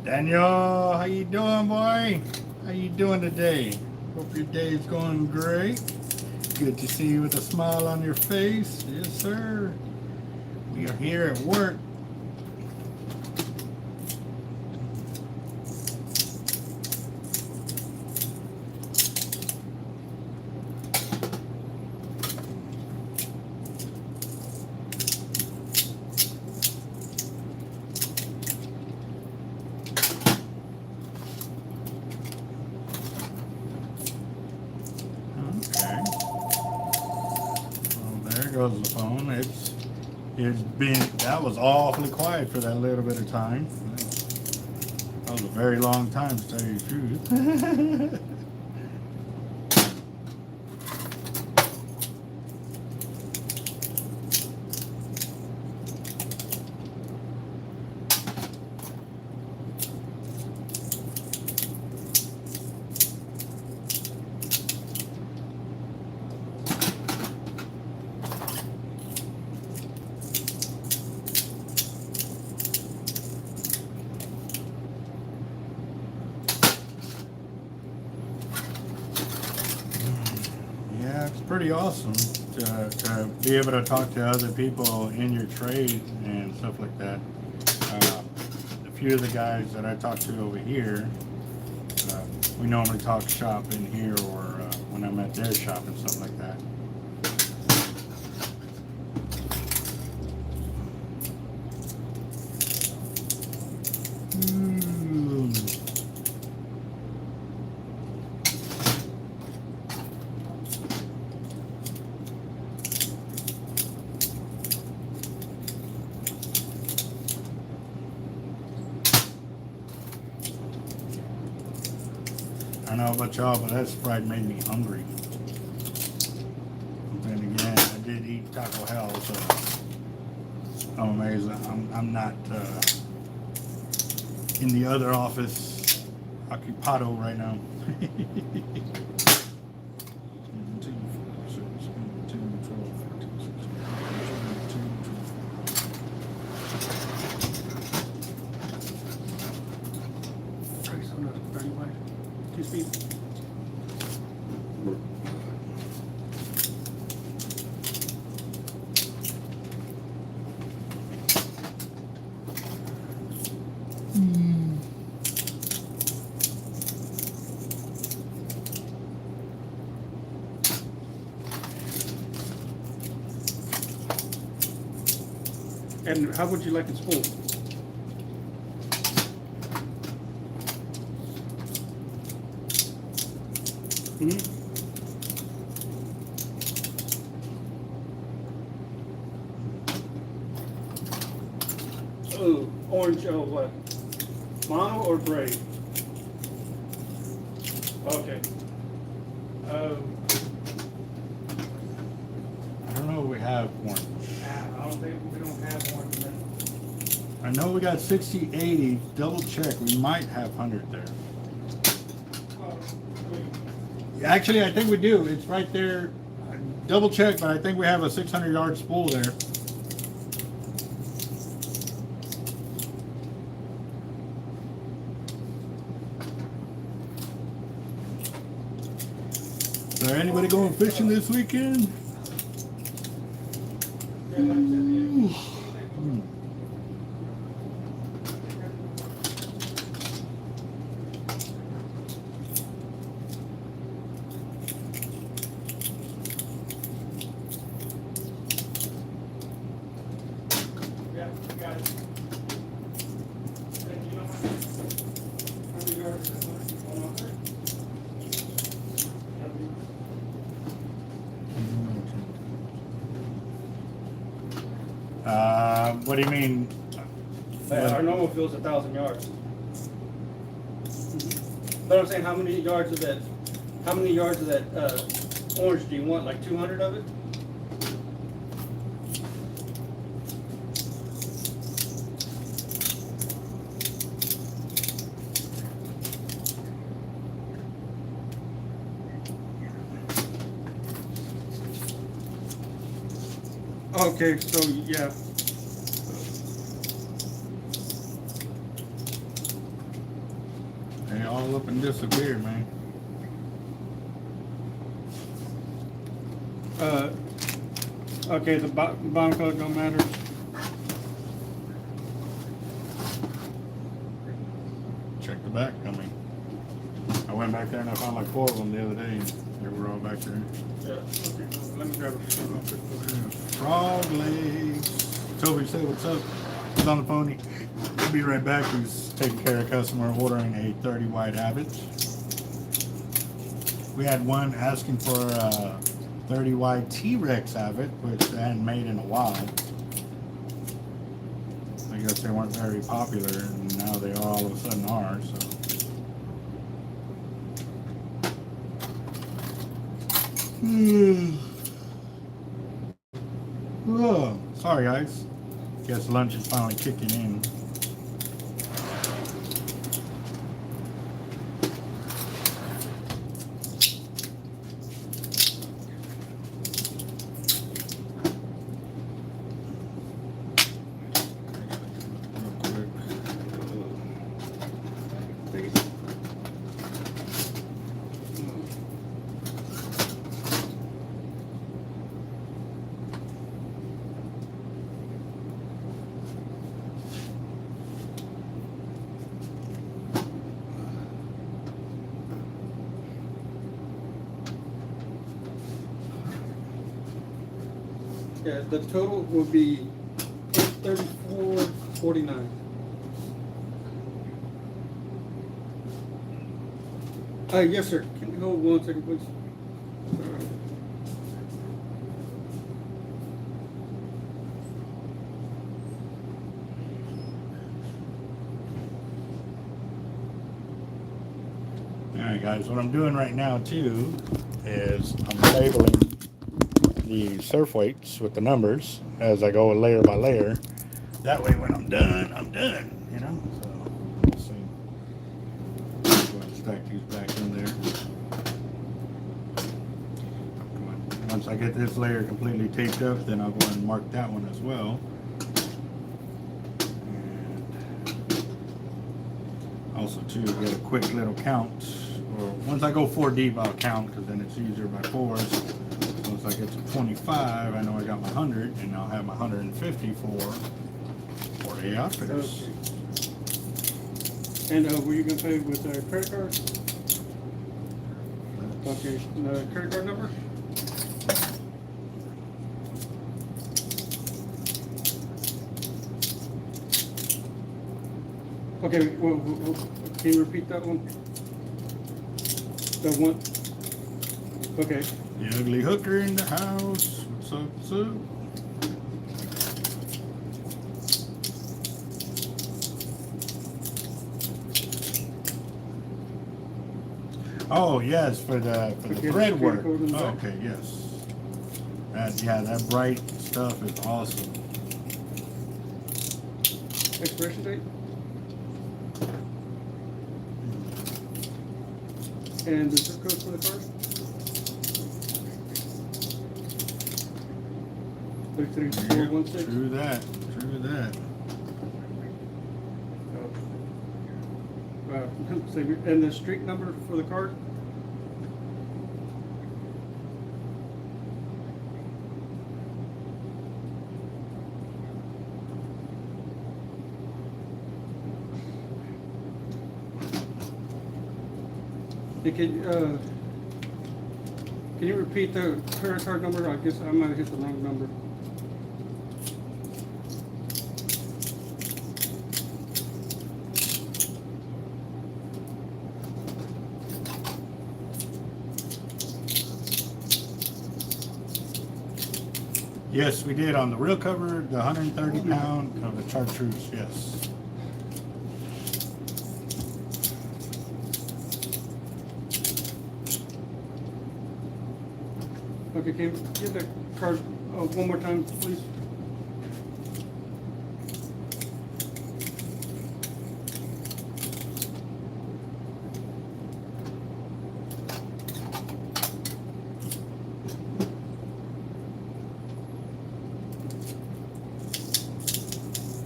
[SPEAKER 1] Daniel, how you doing, boy? How you doing today? Hope your day is going great. Good to see you with a smile on your face. Yes, sir. We are here at work. Goes the phone. It's been, that was awfully quiet for that little bit of time. That was a very long time, to tell you the truth. Pretty awesome to be able to talk to other people in your trade and stuff like that. A few of the guys that I talk to over here, we normally talk shop in here or when I'm at their shop and stuff like that. I don't know about y'all, but that Sprite made me hungry. And then again, I did eat Taco Hell, so I'm amazed I'm not in the other office occupado right now.
[SPEAKER 3] And how would you like it spooled? Hmm? Oh, orange, oh, what? Mono or gray? Okay.
[SPEAKER 1] I don't know if we have one.
[SPEAKER 3] I don't think we don't have one.
[SPEAKER 1] I know we got 60, 80. Double check. We might have 100 there. Actually, I think we do. It's right there. Double check, but I think we have a 600-yard spool there. Is there anybody going fishing this weekend? What do you mean?
[SPEAKER 3] Our normal field's 1,000 yards. But I'm saying, how many yards of that orange do you want? Like 200 of it? Okay, so yeah.
[SPEAKER 1] They all up and disappear, man.
[SPEAKER 3] Okay, the bottom color don't matter.
[SPEAKER 1] Check the back. I mean, I went back there and I found like 4 of them the other day, and they were all back there.
[SPEAKER 3] Yeah. Okay, let me grab a
[SPEAKER 1] Frog legs. Toby, say what's up. He's on the phone. He'll be right back. He's taking care of a customer ordering a 30 wide avet. We had one asking for a 30 wide T-Rex avet, which they hadn't made in a while. I guess they weren't very popular, and now they all of a sudden are. So. Oh, sorry guys. Guess lunch is finally kicking in.
[SPEAKER 3] Yeah, the total would be $34.49. Yes, sir. Can you hold 1 second, please?
[SPEAKER 1] Alright guys, what I'm doing right now too is I'm labeling the surf weights with the numbers as I go layer by layer. That way when I'm done, you know? So, let's see. Go ahead and stack these back in there. Come on. Once I get this layer completely taped up, then I'll go ahead and mark that one as well. And also too, get a quick little count. Or once I go 4 deep, I'll count, because then it's easier by 4s. Once I get to 25, I know I got my 100, and I'll have my 150 for the outfitters.
[SPEAKER 3] Okay. And were you going to pay with a credit card? Okay, credit card number? Okay, well, can you repeat that one? The one, okay.
[SPEAKER 1] The ugly hooker in the house. What's up, what's up? Oh yes, for the
[SPEAKER 3] Okay,
[SPEAKER 1] thread
[SPEAKER 3] the
[SPEAKER 1] work.
[SPEAKER 3] code in the
[SPEAKER 1] Oh,
[SPEAKER 3] back.
[SPEAKER 1] okay, yes. That bright stuff is awesome.
[SPEAKER 3] Expiration date? And the zip code for the card? 33416.
[SPEAKER 1] True that. True that.
[SPEAKER 3] And the street number for the card? Can you repeat the credit card number? I guess I might have hit the wrong number.
[SPEAKER 1] Yes, we did on the real cover, the 130 pound of the chartreuse, yes.
[SPEAKER 3] Okay, can you give the card one more time, please?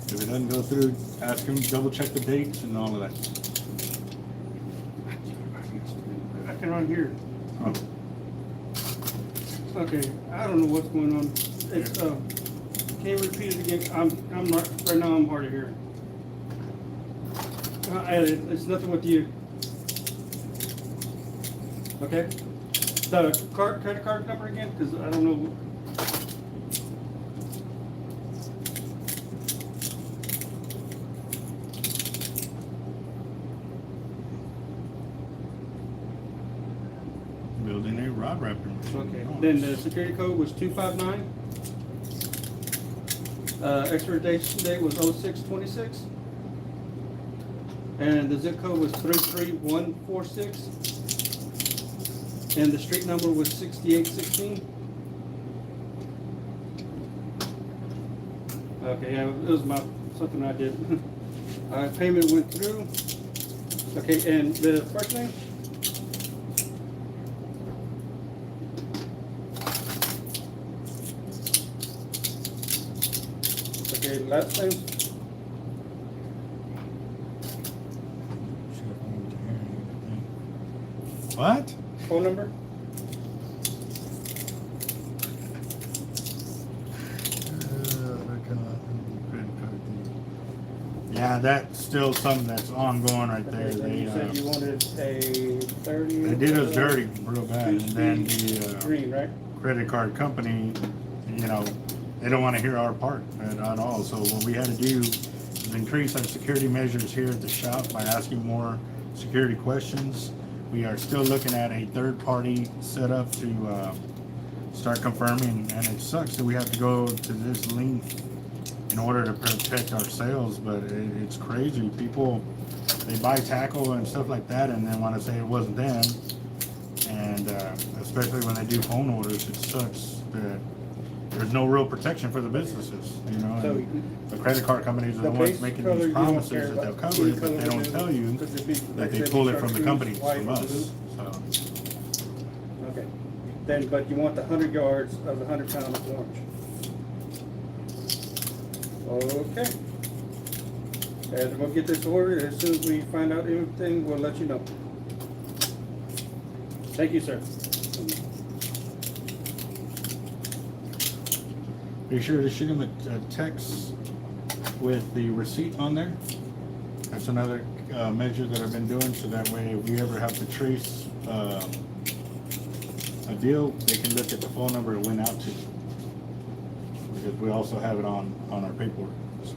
[SPEAKER 1] If it doesn't go through, ask him, double check the dates and all of that.
[SPEAKER 3] I can run here.
[SPEAKER 1] Oh.
[SPEAKER 3] Okay, I don't know what's going on. It's, can you repeat it again? I'm right now I'm hard of hearing. It's nothing with you. Okay? The credit card number again? Because I don't know.
[SPEAKER 1] Building a rod raptor machine.
[SPEAKER 3] Okay,
[SPEAKER 1] Oh,
[SPEAKER 3] then the security code was 259. Expiration date was 0626. And the zip code was 33146. And the street number was 6816. Okay, yeah, it was something I did. Payment went through. Okay, and the first name? Okay, last name?
[SPEAKER 1] What?
[SPEAKER 3] Phone number?
[SPEAKER 1] Yeah, that's still something that's ongoing right there.
[SPEAKER 3] Okay, then you said you wanted a 30.
[SPEAKER 1] They did us dirty real bad, and then the
[SPEAKER 3] Green, right?
[SPEAKER 1] credit card company, you know, they don't want to hear our part at all. So what we had to do is increase our security measures here at the shop by asking more security questions. We are still looking at a third-party setup to start confirming, and it sucks that we have to go to this length in order to protect our sales, but it's crazy. People, they buy tackle and stuff like that and then want to say it wasn't them, and especially when they do phone orders, it sucks that there's no real protection for the businesses, you know.
[SPEAKER 3] So
[SPEAKER 1] and the credit card companies are the ones making
[SPEAKER 3] color
[SPEAKER 1] these
[SPEAKER 3] you don't
[SPEAKER 1] promises
[SPEAKER 3] care
[SPEAKER 1] that they'll
[SPEAKER 3] about.
[SPEAKER 1] cover it,
[SPEAKER 3] Blue
[SPEAKER 1] but they
[SPEAKER 3] color
[SPEAKER 1] don't
[SPEAKER 3] is-
[SPEAKER 1] tell you
[SPEAKER 3] because it'd be
[SPEAKER 1] that
[SPEAKER 3] like
[SPEAKER 1] they
[SPEAKER 3] say
[SPEAKER 1] pull it from the
[SPEAKER 3] chartreuse,
[SPEAKER 1] companies,
[SPEAKER 3] white,
[SPEAKER 1] from
[SPEAKER 3] and
[SPEAKER 1] us.
[SPEAKER 3] blue.
[SPEAKER 1] So
[SPEAKER 3] Okay. Then, but you want the 100 yards of the 100 pound of orange. Okay. And we'll get this ordered. As soon as we find out anything, we'll let you know. Thank you, sir.
[SPEAKER 1] be sure to shoot them a text with the receipt on there. That's another measure that I've been doing, so that way if we ever have to trace a deal, they can look at the phone number it went out to, because we also have it on our paperwork. So.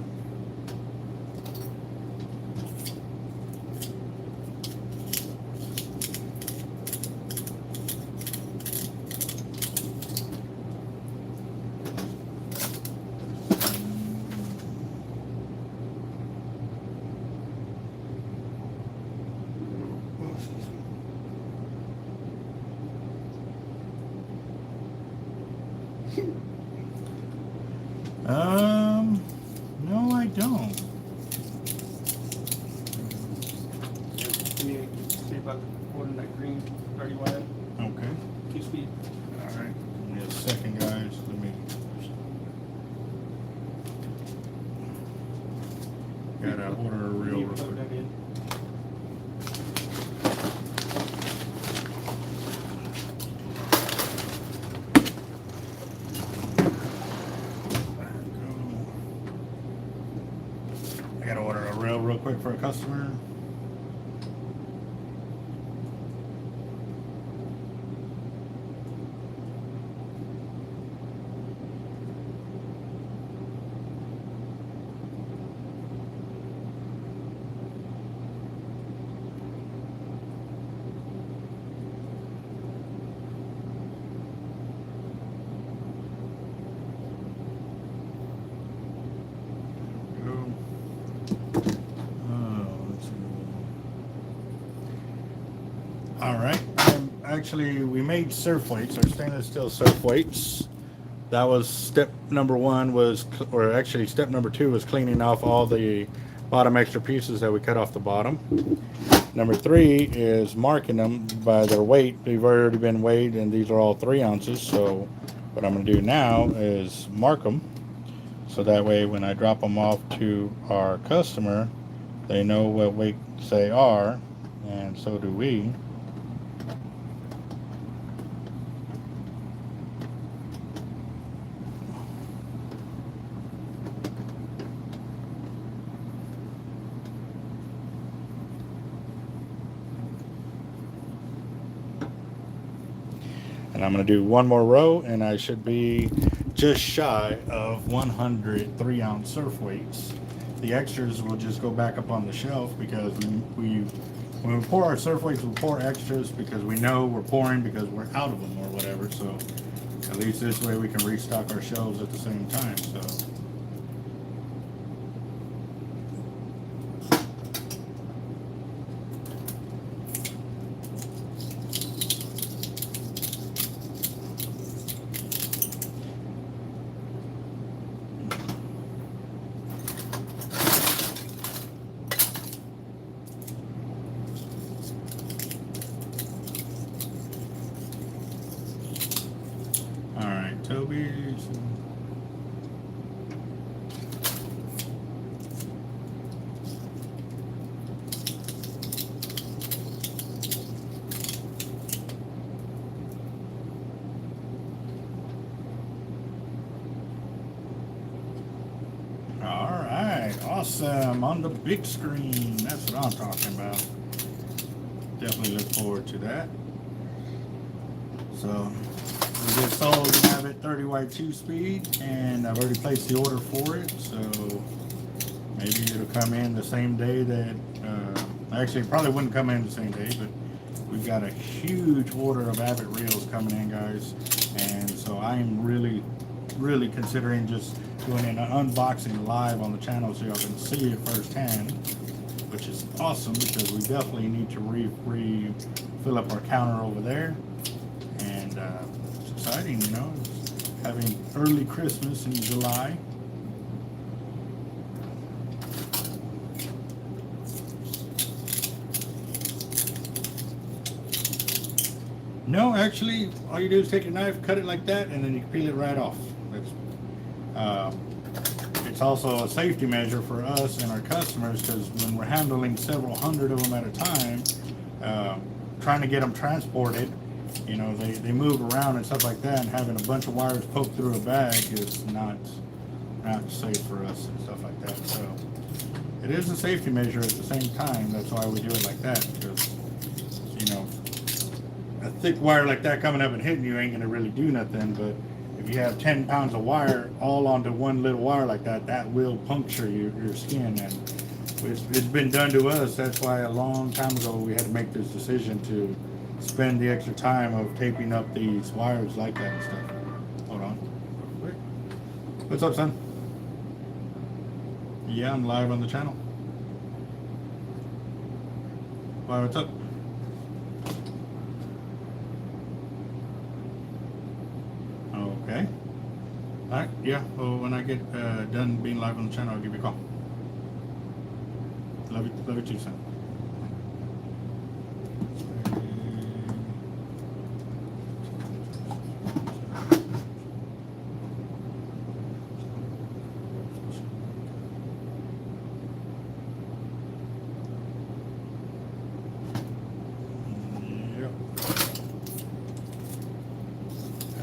[SPEAKER 1] No, I don't.
[SPEAKER 3] Can you see about ordering that green 30 wide,
[SPEAKER 1] Okay.
[SPEAKER 3] 2-speed?
[SPEAKER 1] All right. Give me a second, guys. Let me. Gotta order a reel real
[SPEAKER 3] Plug
[SPEAKER 1] quick.
[SPEAKER 3] that in.
[SPEAKER 1] I gotta order a reel real quick for a customer. All right. Actually, we made surf weights, our stainless steel surf weights. That was step number one or actually step number two was cleaning off all the bottom extra pieces that we cut off the bottom. Number three is marking them by their weight. They've already been weighed, and these are all 3 ounces. So what I'm going to do now is mark them, so that way when I drop them off to our customer, they know what weights they are, and so do we. And I'm going to do one more row, and I should be just shy of 100 3-ounce surf weights. The extras will just go back up on the shelf, because when we pour our surf weights, we pour extras because we know we're pouring because we're out of them or whatever. So at least this way we can restock our shelves at the same time. So. Toby's. All right, awesome, on the big screen. That's what I'm talking about. Definitely look forward to that. So we just sold an Avet 30 wide 2-speed, and I've already placed the order for it, so maybe it'll come in the same day that, actually it probably wouldn't come in the same day, but we've got a huge order of Avet reels coming in, guys, and so I'm really considering just doing an unboxing live on the channel so y'all can see it firsthand, which is awesome because we definitely need to refill up our counter over there. And it's exciting, you know, having early Christmas in July. No, actually, all you do is take your knife, cut it like that, and then you peel it right off. It's also a safety measure for us and our customers, because when we're handling several hundred of them at a time, trying to get them transported, you know, they move around and stuff like that, and having a bunch of wires poked through a bag is not safe for us and stuff like that. So it is a safety measure at the same time. That's why we do it like that, because, you know, a thick wire like that coming up and hitting you ain't gonna really do nothing. But if you have 10 pounds of wire all onto one little wire like that, that will puncture your skin, and it's been done to us. That's why a long time ago we had to make this decision to spend the extra time of taping up these wires like that and stuff. Hold on. What's up, son? Yeah, I'm live on the channel. Why, what's up? Okay. Alright, yeah. Well, when I get done being live on the channel, I'll give you a call. Love you too, son.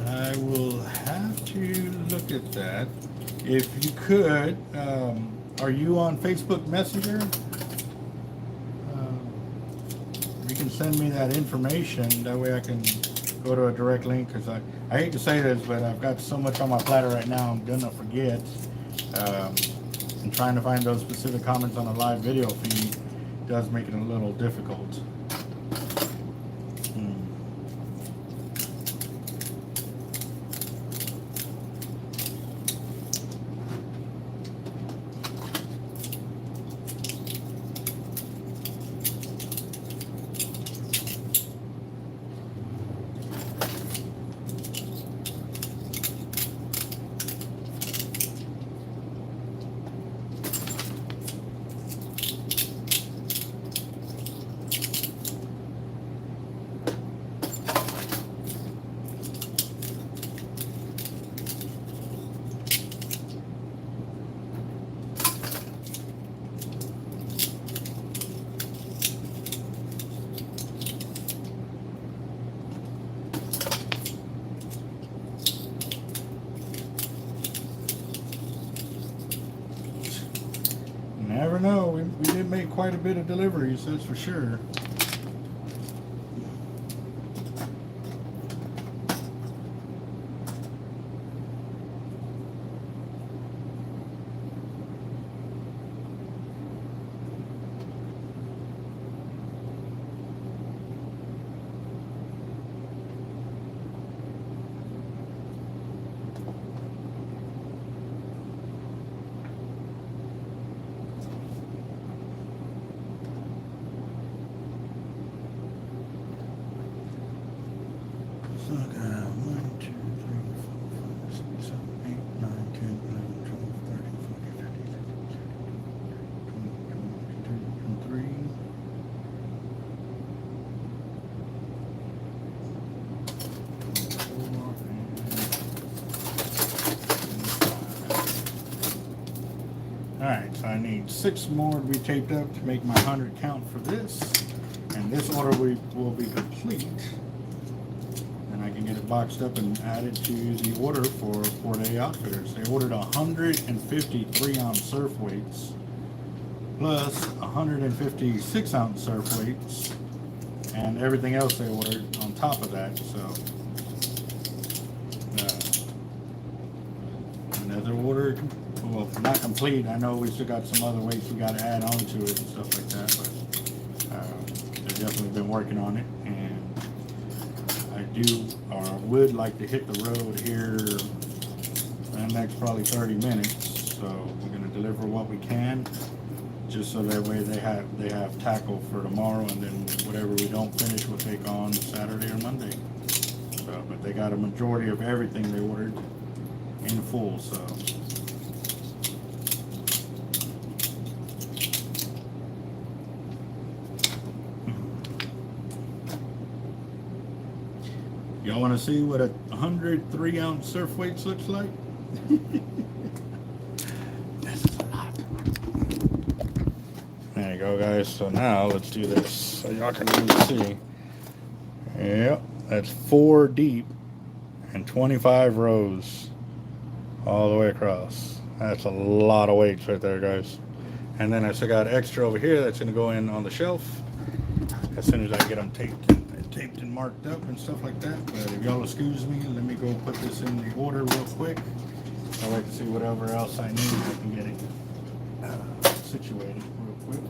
[SPEAKER 1] I will have to look at that. If you could, are you on Facebook Messenger? You can send me that information. That way I can go to a direct link. Because I hate to say this, but I've got so much on my platter right now, I'm gonna forget. And trying to find those specific comments on a live video feed does make it a little difficult. Never know. We did make quite a bit of deliveries, that's for sure. So I got 1, 2, 3, 4, 5, 6, 7, 8, 9, 10, 11, 12, 13, 14, 15, 16, 17, 18, 19, 20, 23, 24, and 25. Alright, so I need 6 more to be taped up to make my 100 count for this. And this order will be complete. I can get it boxed up and added to the order for 4-Day Outfitters. They ordered 153 ounce surf weights plus 156 ounce surf weights and everything else they ordered on top of that. So another order, well, not complete. I know we still got some other weights we got to add on to it and stuff like that, but they've definitely been working on it. And I do or would like to hit the road here in the next probably 30 minutes. So we're going to deliver what we can, just so that way they have tackle for tomorrow, and then whatever we don't finish we'll take on Saturday or Monday. So, but they got a majority of everything they ordered in full. So. Y'all want to see what a 103 ounce surf weights looks like? This is a lot. There you go, guys. So now let's do this so y'all can really see. Yep, that's 4 deep and 25 rows all the way across. That's a lot of weights right there, guys. And then I still got extra over here that's going to go in on the shelf as soon as I get them taped and marked up and stuff like that. But if y'all excuse me, let me go put this in the order real quick. I like to see whatever else I need. I can get it situated real quick.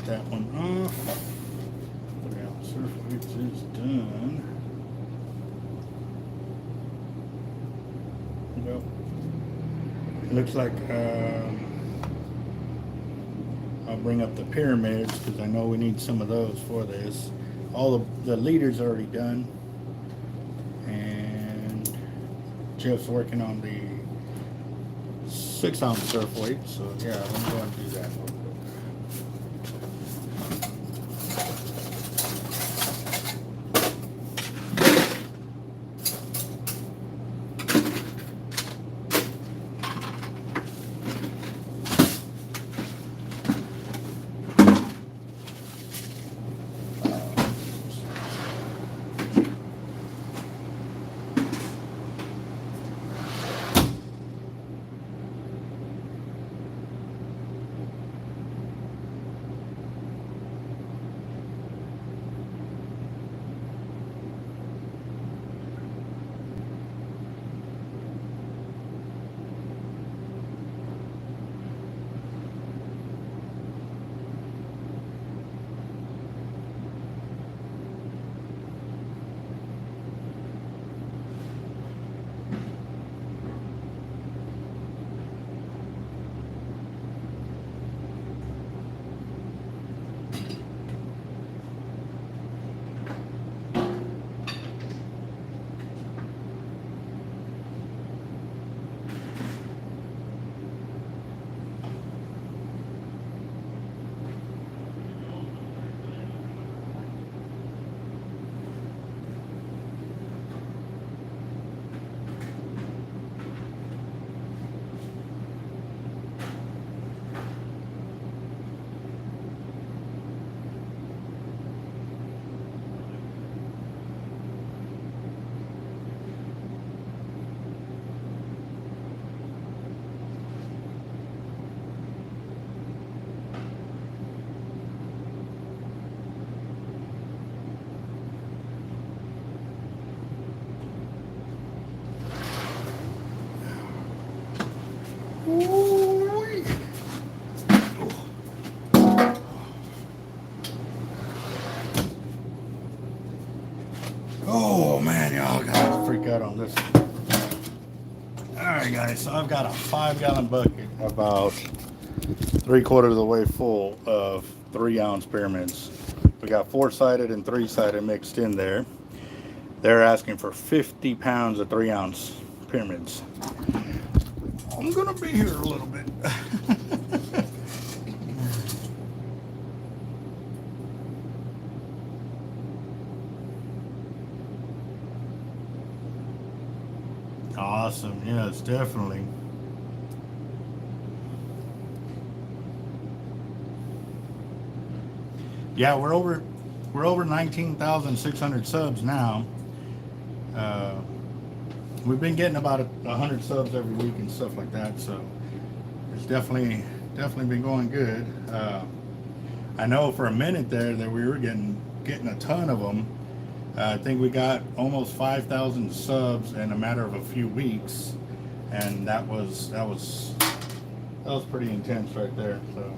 [SPEAKER 1] that one off. 3-ounce surf weights is done. Well, it looks like I'll bring up the pyramids because I know we need some of those for this. All the leaders are already done, and Jeff's working on the 6-ounce surf weight. So yeah, let me go and do that real quick. Oh man, y'all gotta freak out on this. Alright guys, so I've got a 5-gallon bucket about 3/4 of the way full of 3-ounce pyramids. We got 4-sided and 3-sided mixed in there. They're asking for 50 pounds of 3-ounce pyramids. I'm gonna be here a little bit. Awesome, yes, definitely. Yeah, we're over 19,600 subs now. We've been getting about 100 subs every week and stuff like that, so it's definitely been going good. I know for a minute there that we were getting a ton of them. I think we got almost 5,000 subs in a matter of a few weeks, and that was pretty intense right there. So.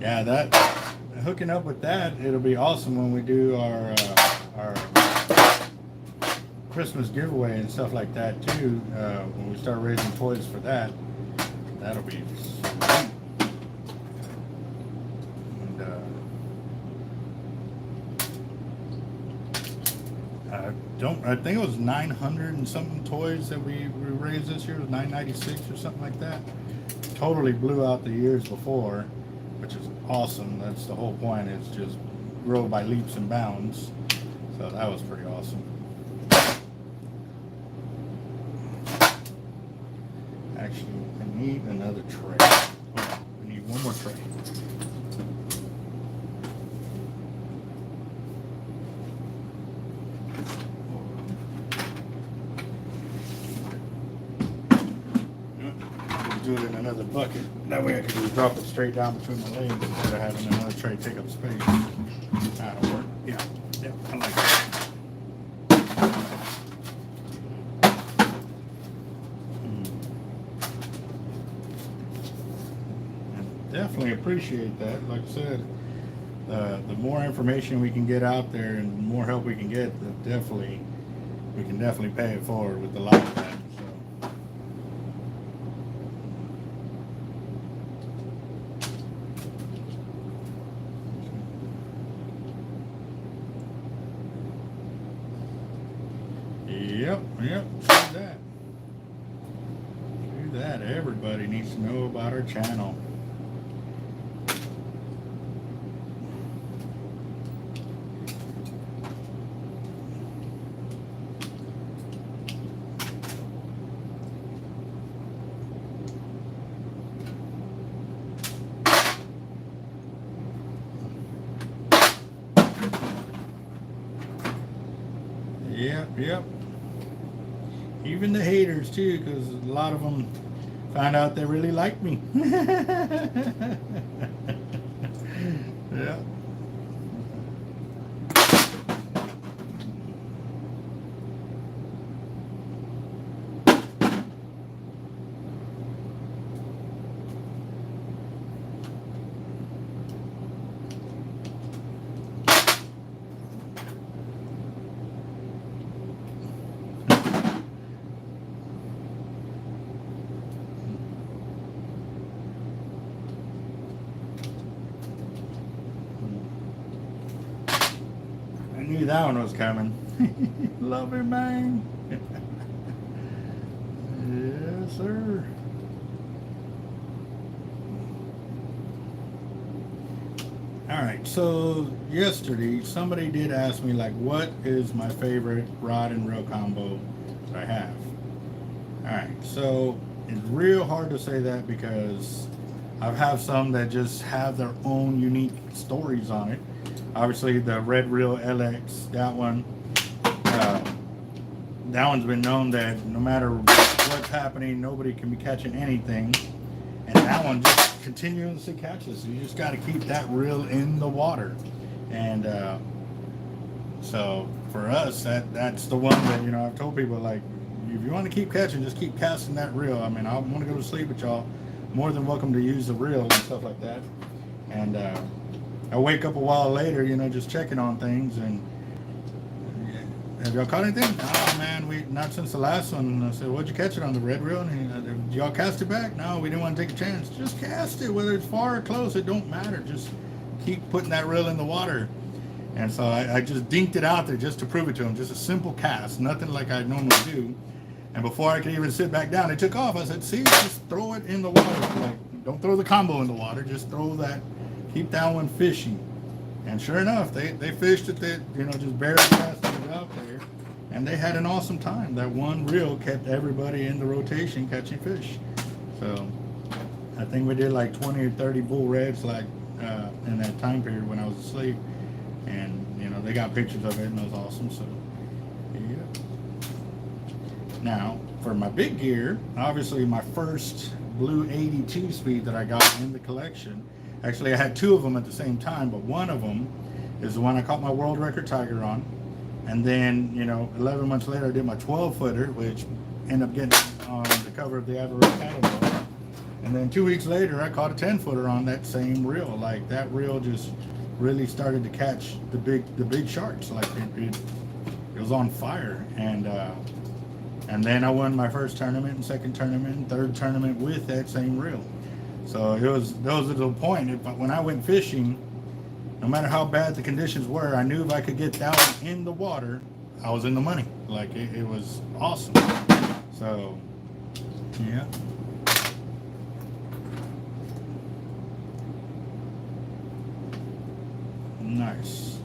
[SPEAKER 1] Yeah, that hooking up with that, it'll be awesome when we do our Christmas giveaway and stuff like that too. When we start raising toys for that, that'll be sweet. And I think it was 900 and something toys that we raised this year. It was 996 or something like that. Totally blew out the years before, which is awesome. That's the whole point, is just grow by leaps and bounds. So that was pretty awesome. Actually, I need another tray. Oh, we need one more tray. Do it in another bucket. That way I can just drop it straight down between my legs instead of having another tray take up space. That'll work. Yeah, I like that. appreciate that. Like I said, the more information we can get out there and the more help we can get, we can definitely pay it forward with the live cam. So. Yep, do that. Do that. Everybody needs to know about our channel. Yep. Even the haters too, because a lot of them found out they really like me. Yeah. I knew that one was coming. Love it, man. Yes, sir. All right, so yesterday somebody did ask me, like, what is my favorite rod and reel combo that I have? All right, so it's real hard to say that because I have some that just have their own unique stories on it. Obviously, the Red Reel LX, that one's been known that no matter what's happening, nobody can be catching anything. And that one just continuously catches. You just got to keep that reel in the water. And so for us, that's the one that, I've told people, like, if you want to keep catching, just keep casting that reel. I mean, I want to go to sleep with y'all. More than welcome to use the reel and stuff like that. And I wake up a while later, just checking on things, and have y'all caught anything? Oh man, not since the last one. I said, what'd you catch it on, the red reel? And did y'all cast it back? No, we didn't want to take a chance. Just cast it, whether it's far or close, it don't matter. Just keep putting that reel in the water. And so I just dinked it out there just to prove it to him. Just a simple cast, nothing like I normally do. And before I could even sit back down, it took off. I said, see, just throw it in the water. Like, don't throw the combo in the water, just throw that. Keep that one fishing. And sure enough, they fished it, just barely casting it out there. And they had an awesome time. That one reel kept everybody in the rotation catching fish. So I think we did like 20 or 30 bull reds in that time period when I was asleep. And, they got pictures of it and it was awesome. So, yeah. Now, for my big gear, obviously my first blue 82 speed that I got in the collection. Actually, I had two of them at the same time, but one of them is the one I caught my world record tiger on. And then, 11 months later, I did my 12-footer, which ended up getting on the cover of the Alberto catalog. And then 2 weeks later, I caught a 10-footer on that same reel. Like, that reel just really started to catch the big sharks. Like, it was on fire. And then I won my first tournament and second tournament and third tournament with that same reel. So that was the point. But when I went fishing, no matter how bad the conditions were, I knew if I could get that one in the water, I was in the money. Like, it was awesome. So, yeah. Nice.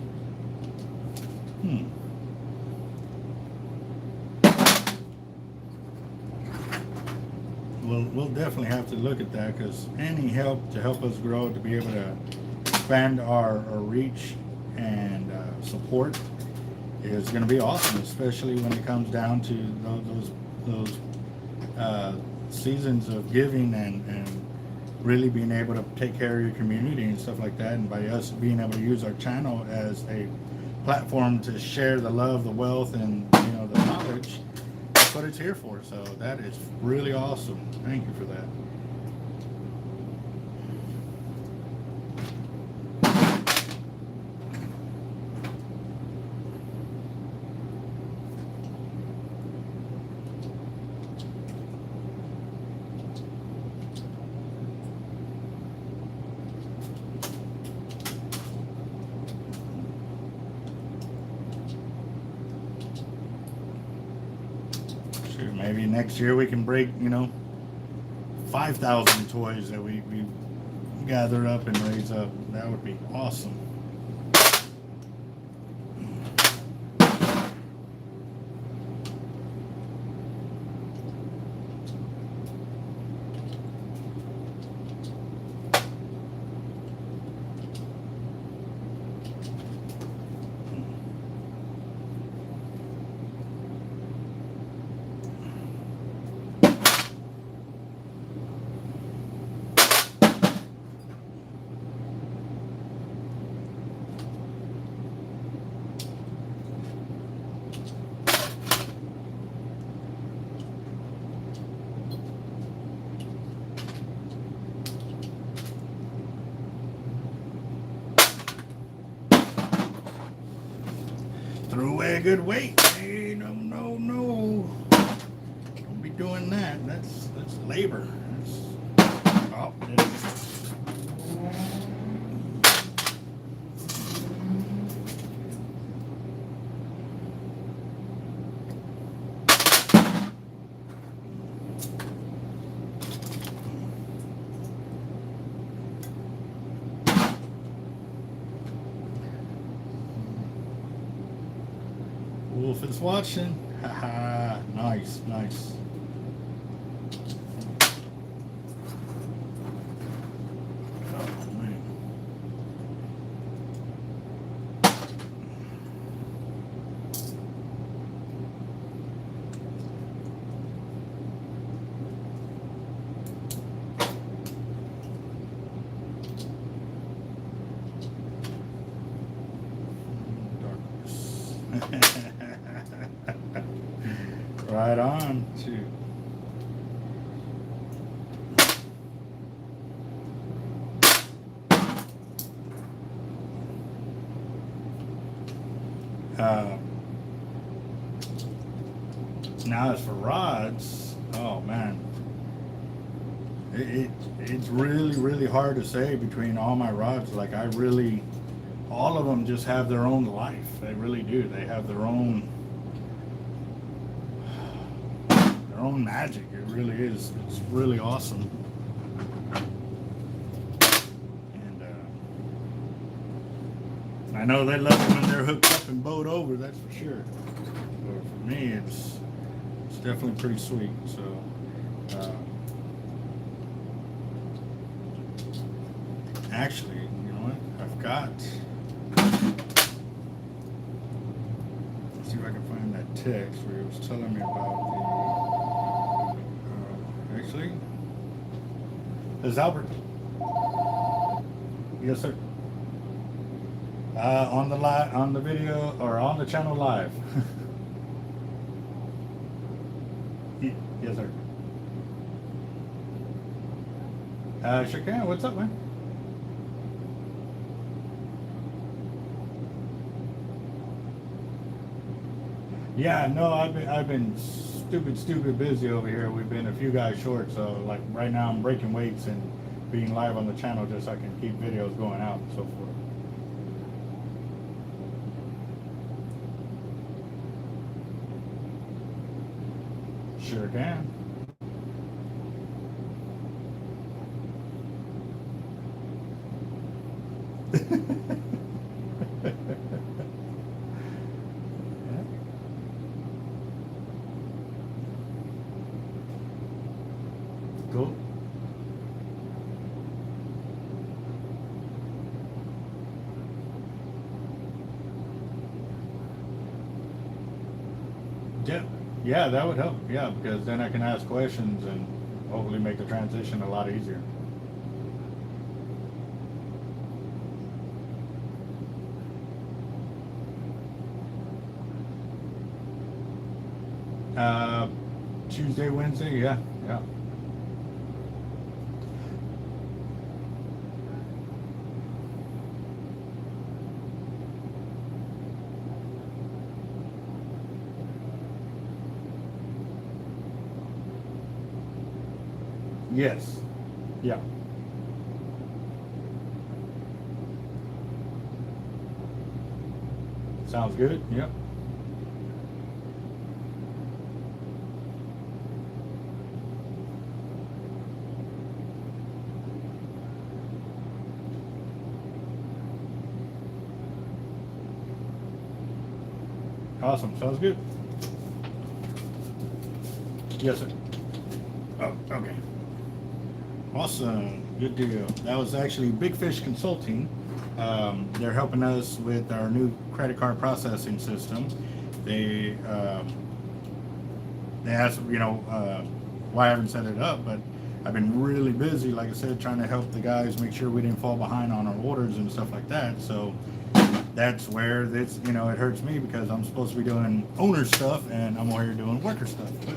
[SPEAKER 1] We'll definitely have to look at that, because any help to help us grow, to be able to expand our reach and support is going to be awesome, especially when it comes down to those seasons of giving and really being able to take care of your community and stuff like that. And by us being able to use our channel as a platform to share the love, the wealth, and the knowledge, that's what it's here for. So that is really awesome. Thank you for that. Shoot, maybe next year we can break, 5,000 toys that we gather up and raise up. That would be awesome. Threw away a good weight. Hey, no. Don't be doing that. That's labor. Oh, there it is. Wolf is watching. Haha, nice. Oh, man. Darkness. Right on to now as for rods, oh man, it's really hard to say between all my rods. Like all of them just have their own life. They really do. They have their own magic. It really is. It's really awesome. And I know they love it when they're hooked up and bowed over, that's for sure. But for me, it's definitely pretty sweet. So actually, you know what? I've got, let's see if I can find that text where it was telling me about the actually, this is Albert. Yes, sir. On the video or on the channel live. Yes, sir. Sure can. What's up, man? Yeah, no, I've been stupid busy over here. We've been a few guys short, so like right now I'm breaking weights and being live on the channel just so I can keep videos going out and so forth. Sure can. Cool. Yeah, that would help. Yeah, because then I can ask questions and hopefully make the transition a lot easier. Tuesday, Wednesday, yeah. Yes. Yeah. Sounds good. Yep. Awesome. Sounds good. Yes, sir. Oh, okay. Awesome. Good deal. That was actually Big Fish Consulting. They're helping us with our new credit card processing system. They asked, why I haven't set it up, but I've been really busy, like I said, trying to help the guys make sure we didn't fall behind on our orders and stuff like that. So that's where this, it hurts me because I'm supposed to be doing owner stuff and I'm over here doing worker stuff. But,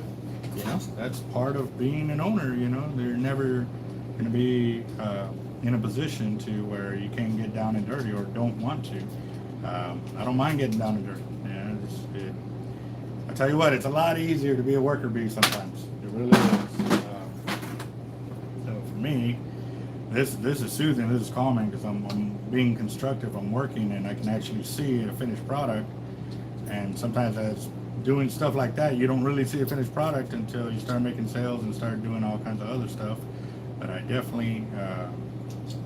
[SPEAKER 1] that's part of being an owner, They're never going to be in a position to where you can't get down and dirty or don't want to. I don't mind getting down and dirty. I tell you what, it's a lot easier to be a worker bee sometimes. It really is. So for me, this is soothing. This is calming because I'm being constructive. I'm working and I can actually see a finished product. And sometimes as doing stuff like that, you don't really see a finished product until you start making sales and start doing all kinds of other stuff. But I definitely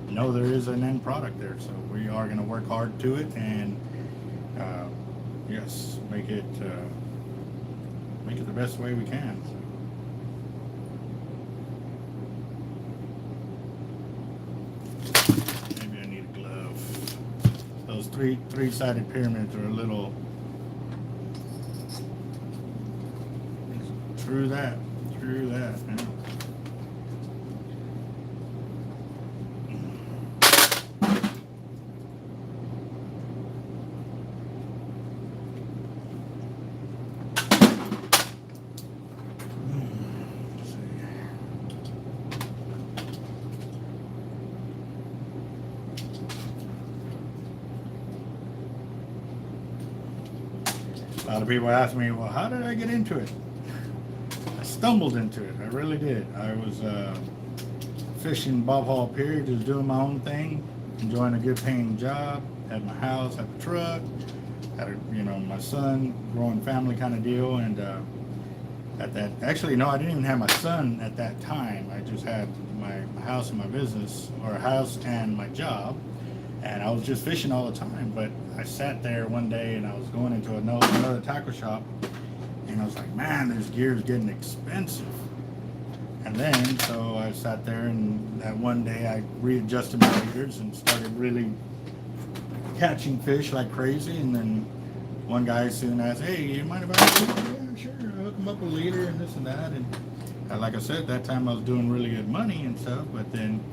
[SPEAKER 1] know there is an end product there. So we are going to work hard to it and yes, make it the best way we can. Maybe I need a glove. Those three-sided pyramids are a little. True that. Yeah. A lot of people ask me, well, how did I get into it? I stumbled into it. I really did. I was fishing Bob Hall Pier, just doing my own thing, enjoying a good paying job, had my house, had the truck, had my son, growing family kind of deal. And actually, no, I didn't even have my son at that time. I just had my house and my business, or a house and my job. And I was just fishing all the time, but I sat there one day and I was going into another tackle shop and I was like, man, this gear is getting expensive. And then, so I sat there and that one day I readjusted my leaders and started really catching fish like crazy. And then one guy soon asked, hey, you mind if I do it? Yeah, sure. I hook him up with a leader and this and that. And like I said, that time I was doing really good money and stuff, but then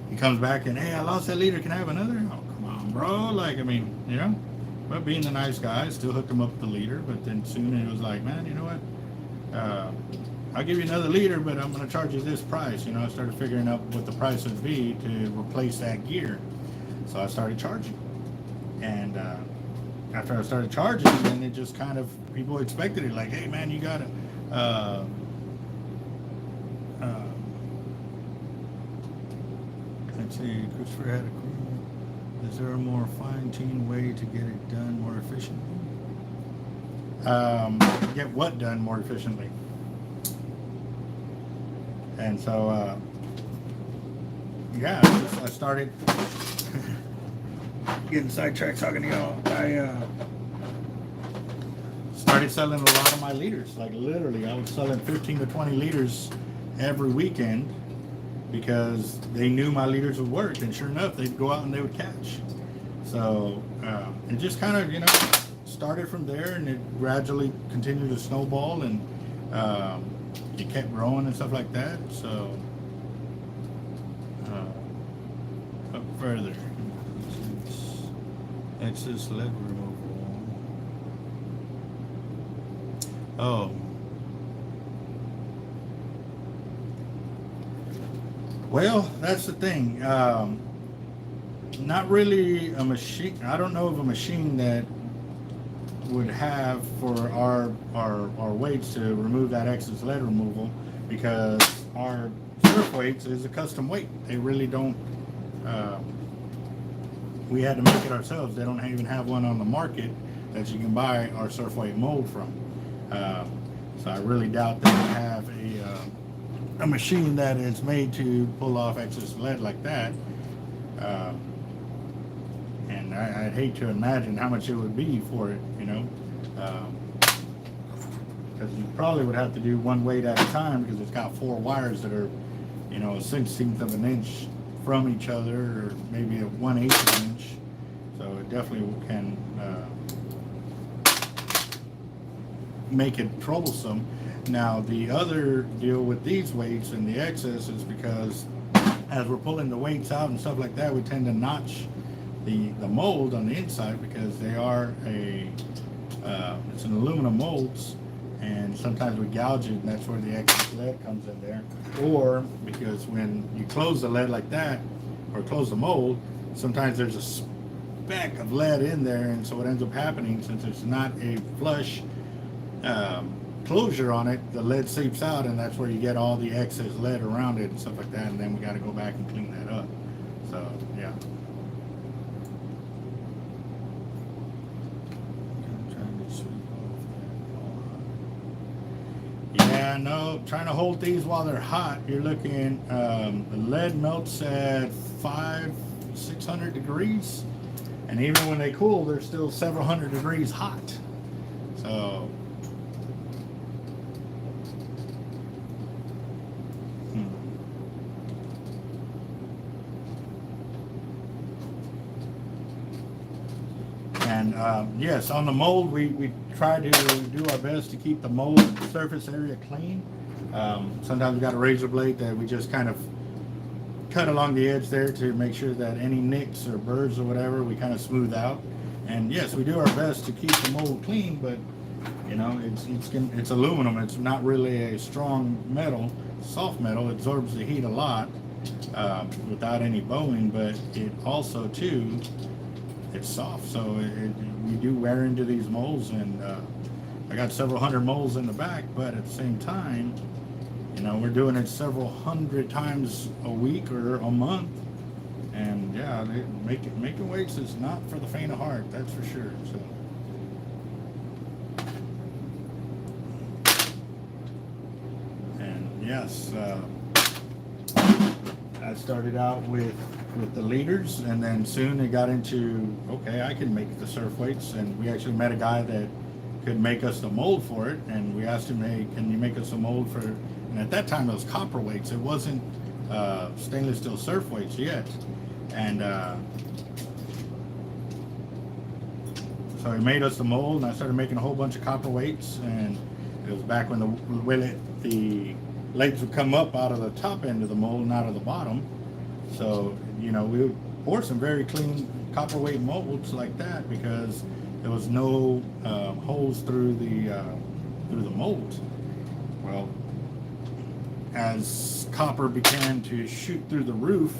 [SPEAKER 1] he comes back and, hey, I lost that leader. Can I have another? Oh, come on, bro. But being the nice guy, I still hooked him up with the leader. But then soon it was like, man, you know what? I'll give you another leader, but I'm going to charge you this price. I started figuring out what the price would be to replace that gear. So I started charging. And after I started charging, then it just kind of, people expected it. Like, hey, man, you got to... let's see, Christopher had a crew. Is there a more fine-tuned way to get it done more efficiently? Get what done more efficiently? And so, I started getting sidetracked talking to y'all. I started selling a lot of my leaders. Like literally, I was selling 15 to 20 leaders every weekend, because they knew my leaders would work, and sure enough, they'd go out and they would catch. So it just kind of, started from there, and it gradually continued to snowball, and it kept growing and stuff like that. So up further, excess leg removal. Oh. Well, that's the thing. Not really a machine. I don't know of a machine that would have for our weights to remove that excess lead removal, because our surf weights is a custom weight. They really don't. We had to make it ourselves. They don't even have one on the market that you can buy our surf weight mold from. So I really doubt they have a machine that is made to pull off excess lead like that. And I'd hate to imagine how much it would be for it, Because you probably would have to do one weight at a time because it's got 4 wires that are, you know, a 1/16 of an inch from each other, or maybe a 1/8 of an inch. So it definitely can make it troublesome. Now the other deal with these weights and the excess is because as we're pulling the weights out and stuff like that, we tend to notch the mold on the inside because they are it's an aluminum molds, and sometimes we gouge it, and that's where the excess lead comes in there. Or because when you close the lead like that, or close the mold, sometimes there's a speck of lead in there, and so what ends up happening, since it's not a flush closure on it, the lead seeps out, and that's where you get all the excess lead around it and stuff like that, and then we got to go back and clean that up. So yeah. Yeah, no, trying to hold these while they're hot, you're looking, the lead melts at 500-600 degrees, and even when they cool, they're still several hundred degrees hot. So and yes, on the mold, we try to do our best to keep the mold surface area clean. Sometimes we got a razor blade that we just kind of cut along the edge there to make sure that any nicks or burrs or whatever we kind of smooth out. And yes, we do our best to keep the mold clean, but you know, it's aluminum. It's not really a strong metal, soft metal. It absorbs the heat a lot without any bowing, but it also too, it's soft, so we do wear into these molds, and I got several hundred molds in the back, but at the same time, you know, we're doing it several hundred times a week or a month, and yeah, making weights is not for the faint of heart, that's for sure. So and yes, I started out with the leaders, and then soon it got into, okay, I can make the surf weights, and we actually met a guy that could make us the mold for it, and we asked him, hey, can you make us a mold for, and at that time it was copper weights, it wasn't stainless steel surf weights yet, and so he made us the mold, and I started making a whole bunch of copper weights, and it was back when the legs would come up out of the top end of the mold and out of the bottom. So, you know, we would pour some very clean copper weight molds like that because there was no holes through the mold. Well, as copper began to shoot through the roof,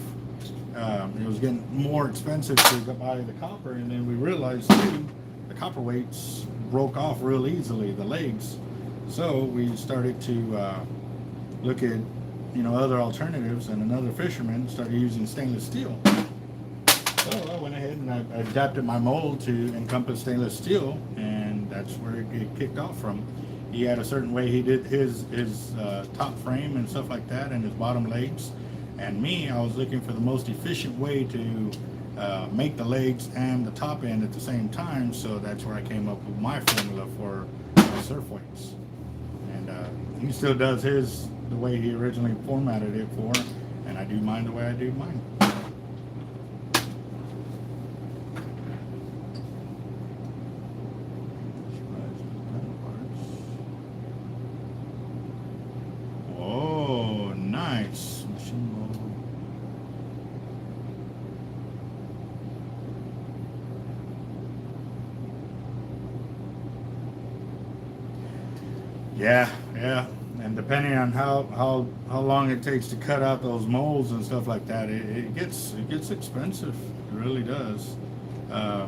[SPEAKER 1] it was getting more expensive to buy the copper, and then we realized too, the copper weights broke off real easily, the legs. So we started to look at, you know, other alternatives, and another fisherman started using stainless steel. So I went ahead and I adapted my mold to encompass stainless steel, and that's where it kicked off from. He had a certain way he did his top frame and stuff like that, and his bottom legs. And me, I was looking for the most efficient way to make the legs and the top end at the same time, so that's where I came up with my formula for surf weights. And he still does his the way he originally formatted it for, and I do mine the way I do mine. Oh, nice. Machine mold. Yeah. And depending on how long it takes to cut out those molds and stuff like that, it gets expensive. It really does. A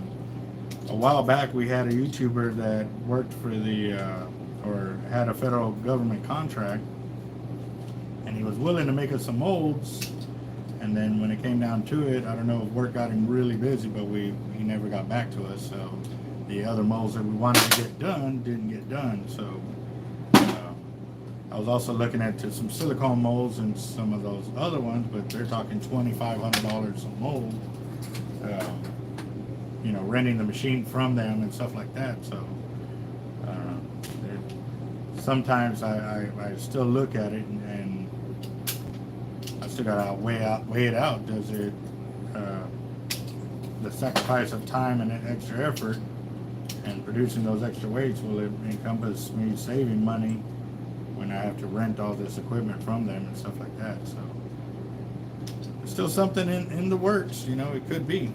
[SPEAKER 1] while back, we had a YouTuber that worked for or had a federal government contract, and he was willing to make us some molds. And then when it came down to it, I don't know if work got him really busy, but he never got back to us. So the other molds that we wanted to get done didn't get done. So I was also looking at some silicone molds and some of those other ones, but they're talking $2,500 a mold. You know, renting the machine from them and stuff like that. So Sometimes I still look at it and I still gotta weigh it out. Does it the sacrifice of time and extra effort and producing those extra weights, will it encompass me saving money when I have to rent all this equipment from them and stuff like that? So it's still something in the works, you know. It could be.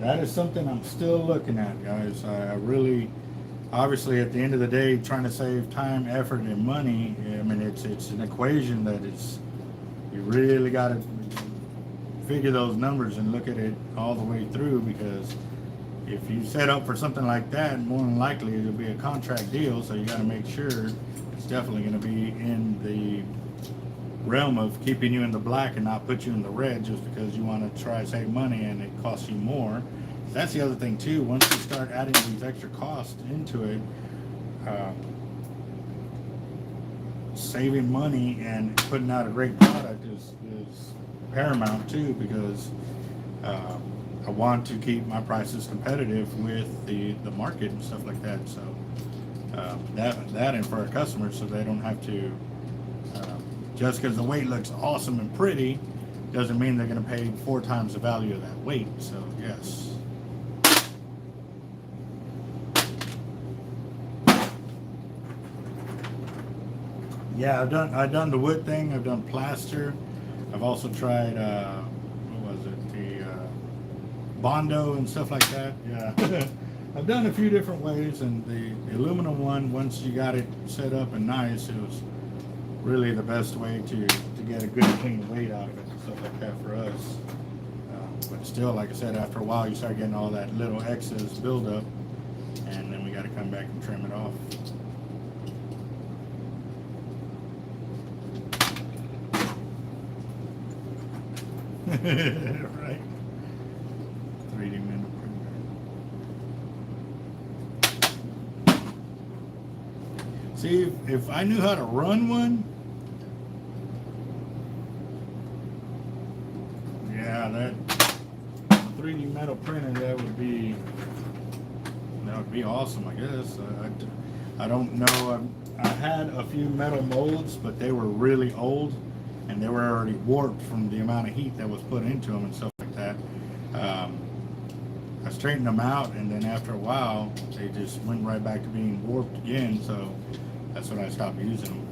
[SPEAKER 1] That is something I'm still looking at, guys. I really, obviously, at the end of the day, trying to save time, effort, and money. I mean, it's an equation that you really got to figure those numbers and look at it all the way through, because if you set up for something like that, more than likely it'll be a contract deal. So you got to make sure it's definitely going to be in the realm of keeping you in the black and not put you in the red just because you want to try to save money and it costs you more. That's the other thing too. Once you start adding these extra costs into it, saving money and putting out a great product is paramount too, because I want to keep my prices competitive with the market and stuff like that. So that and for our customers, so they don't have to just because the weight looks awesome and pretty doesn't mean they're going to pay 4 times the value of that weight. So yes. Yeah, I've done the wood thing. I've done plaster. I've also tried what was it, the Bondo and stuff like that. Yeah. I've done a few different ways, and the aluminum one, once you got it set up and nice, it was really the best way to get a good clean weight out of it and stuff like that for us. But still, like I said, after a while you start getting all that little excess buildup, and then we got to come back and trim it off. Right. 3D minute printer. See, if I knew how to run one, yeah, that 3D metal printer, that would be awesome, I guess. I don't know. I had a few metal molds, but they were really old and they were already warped from the amount of heat that was put into them and stuff like that. I straightened them out, and then after a while they just went right back to being warped again, so that's when I stopped using them.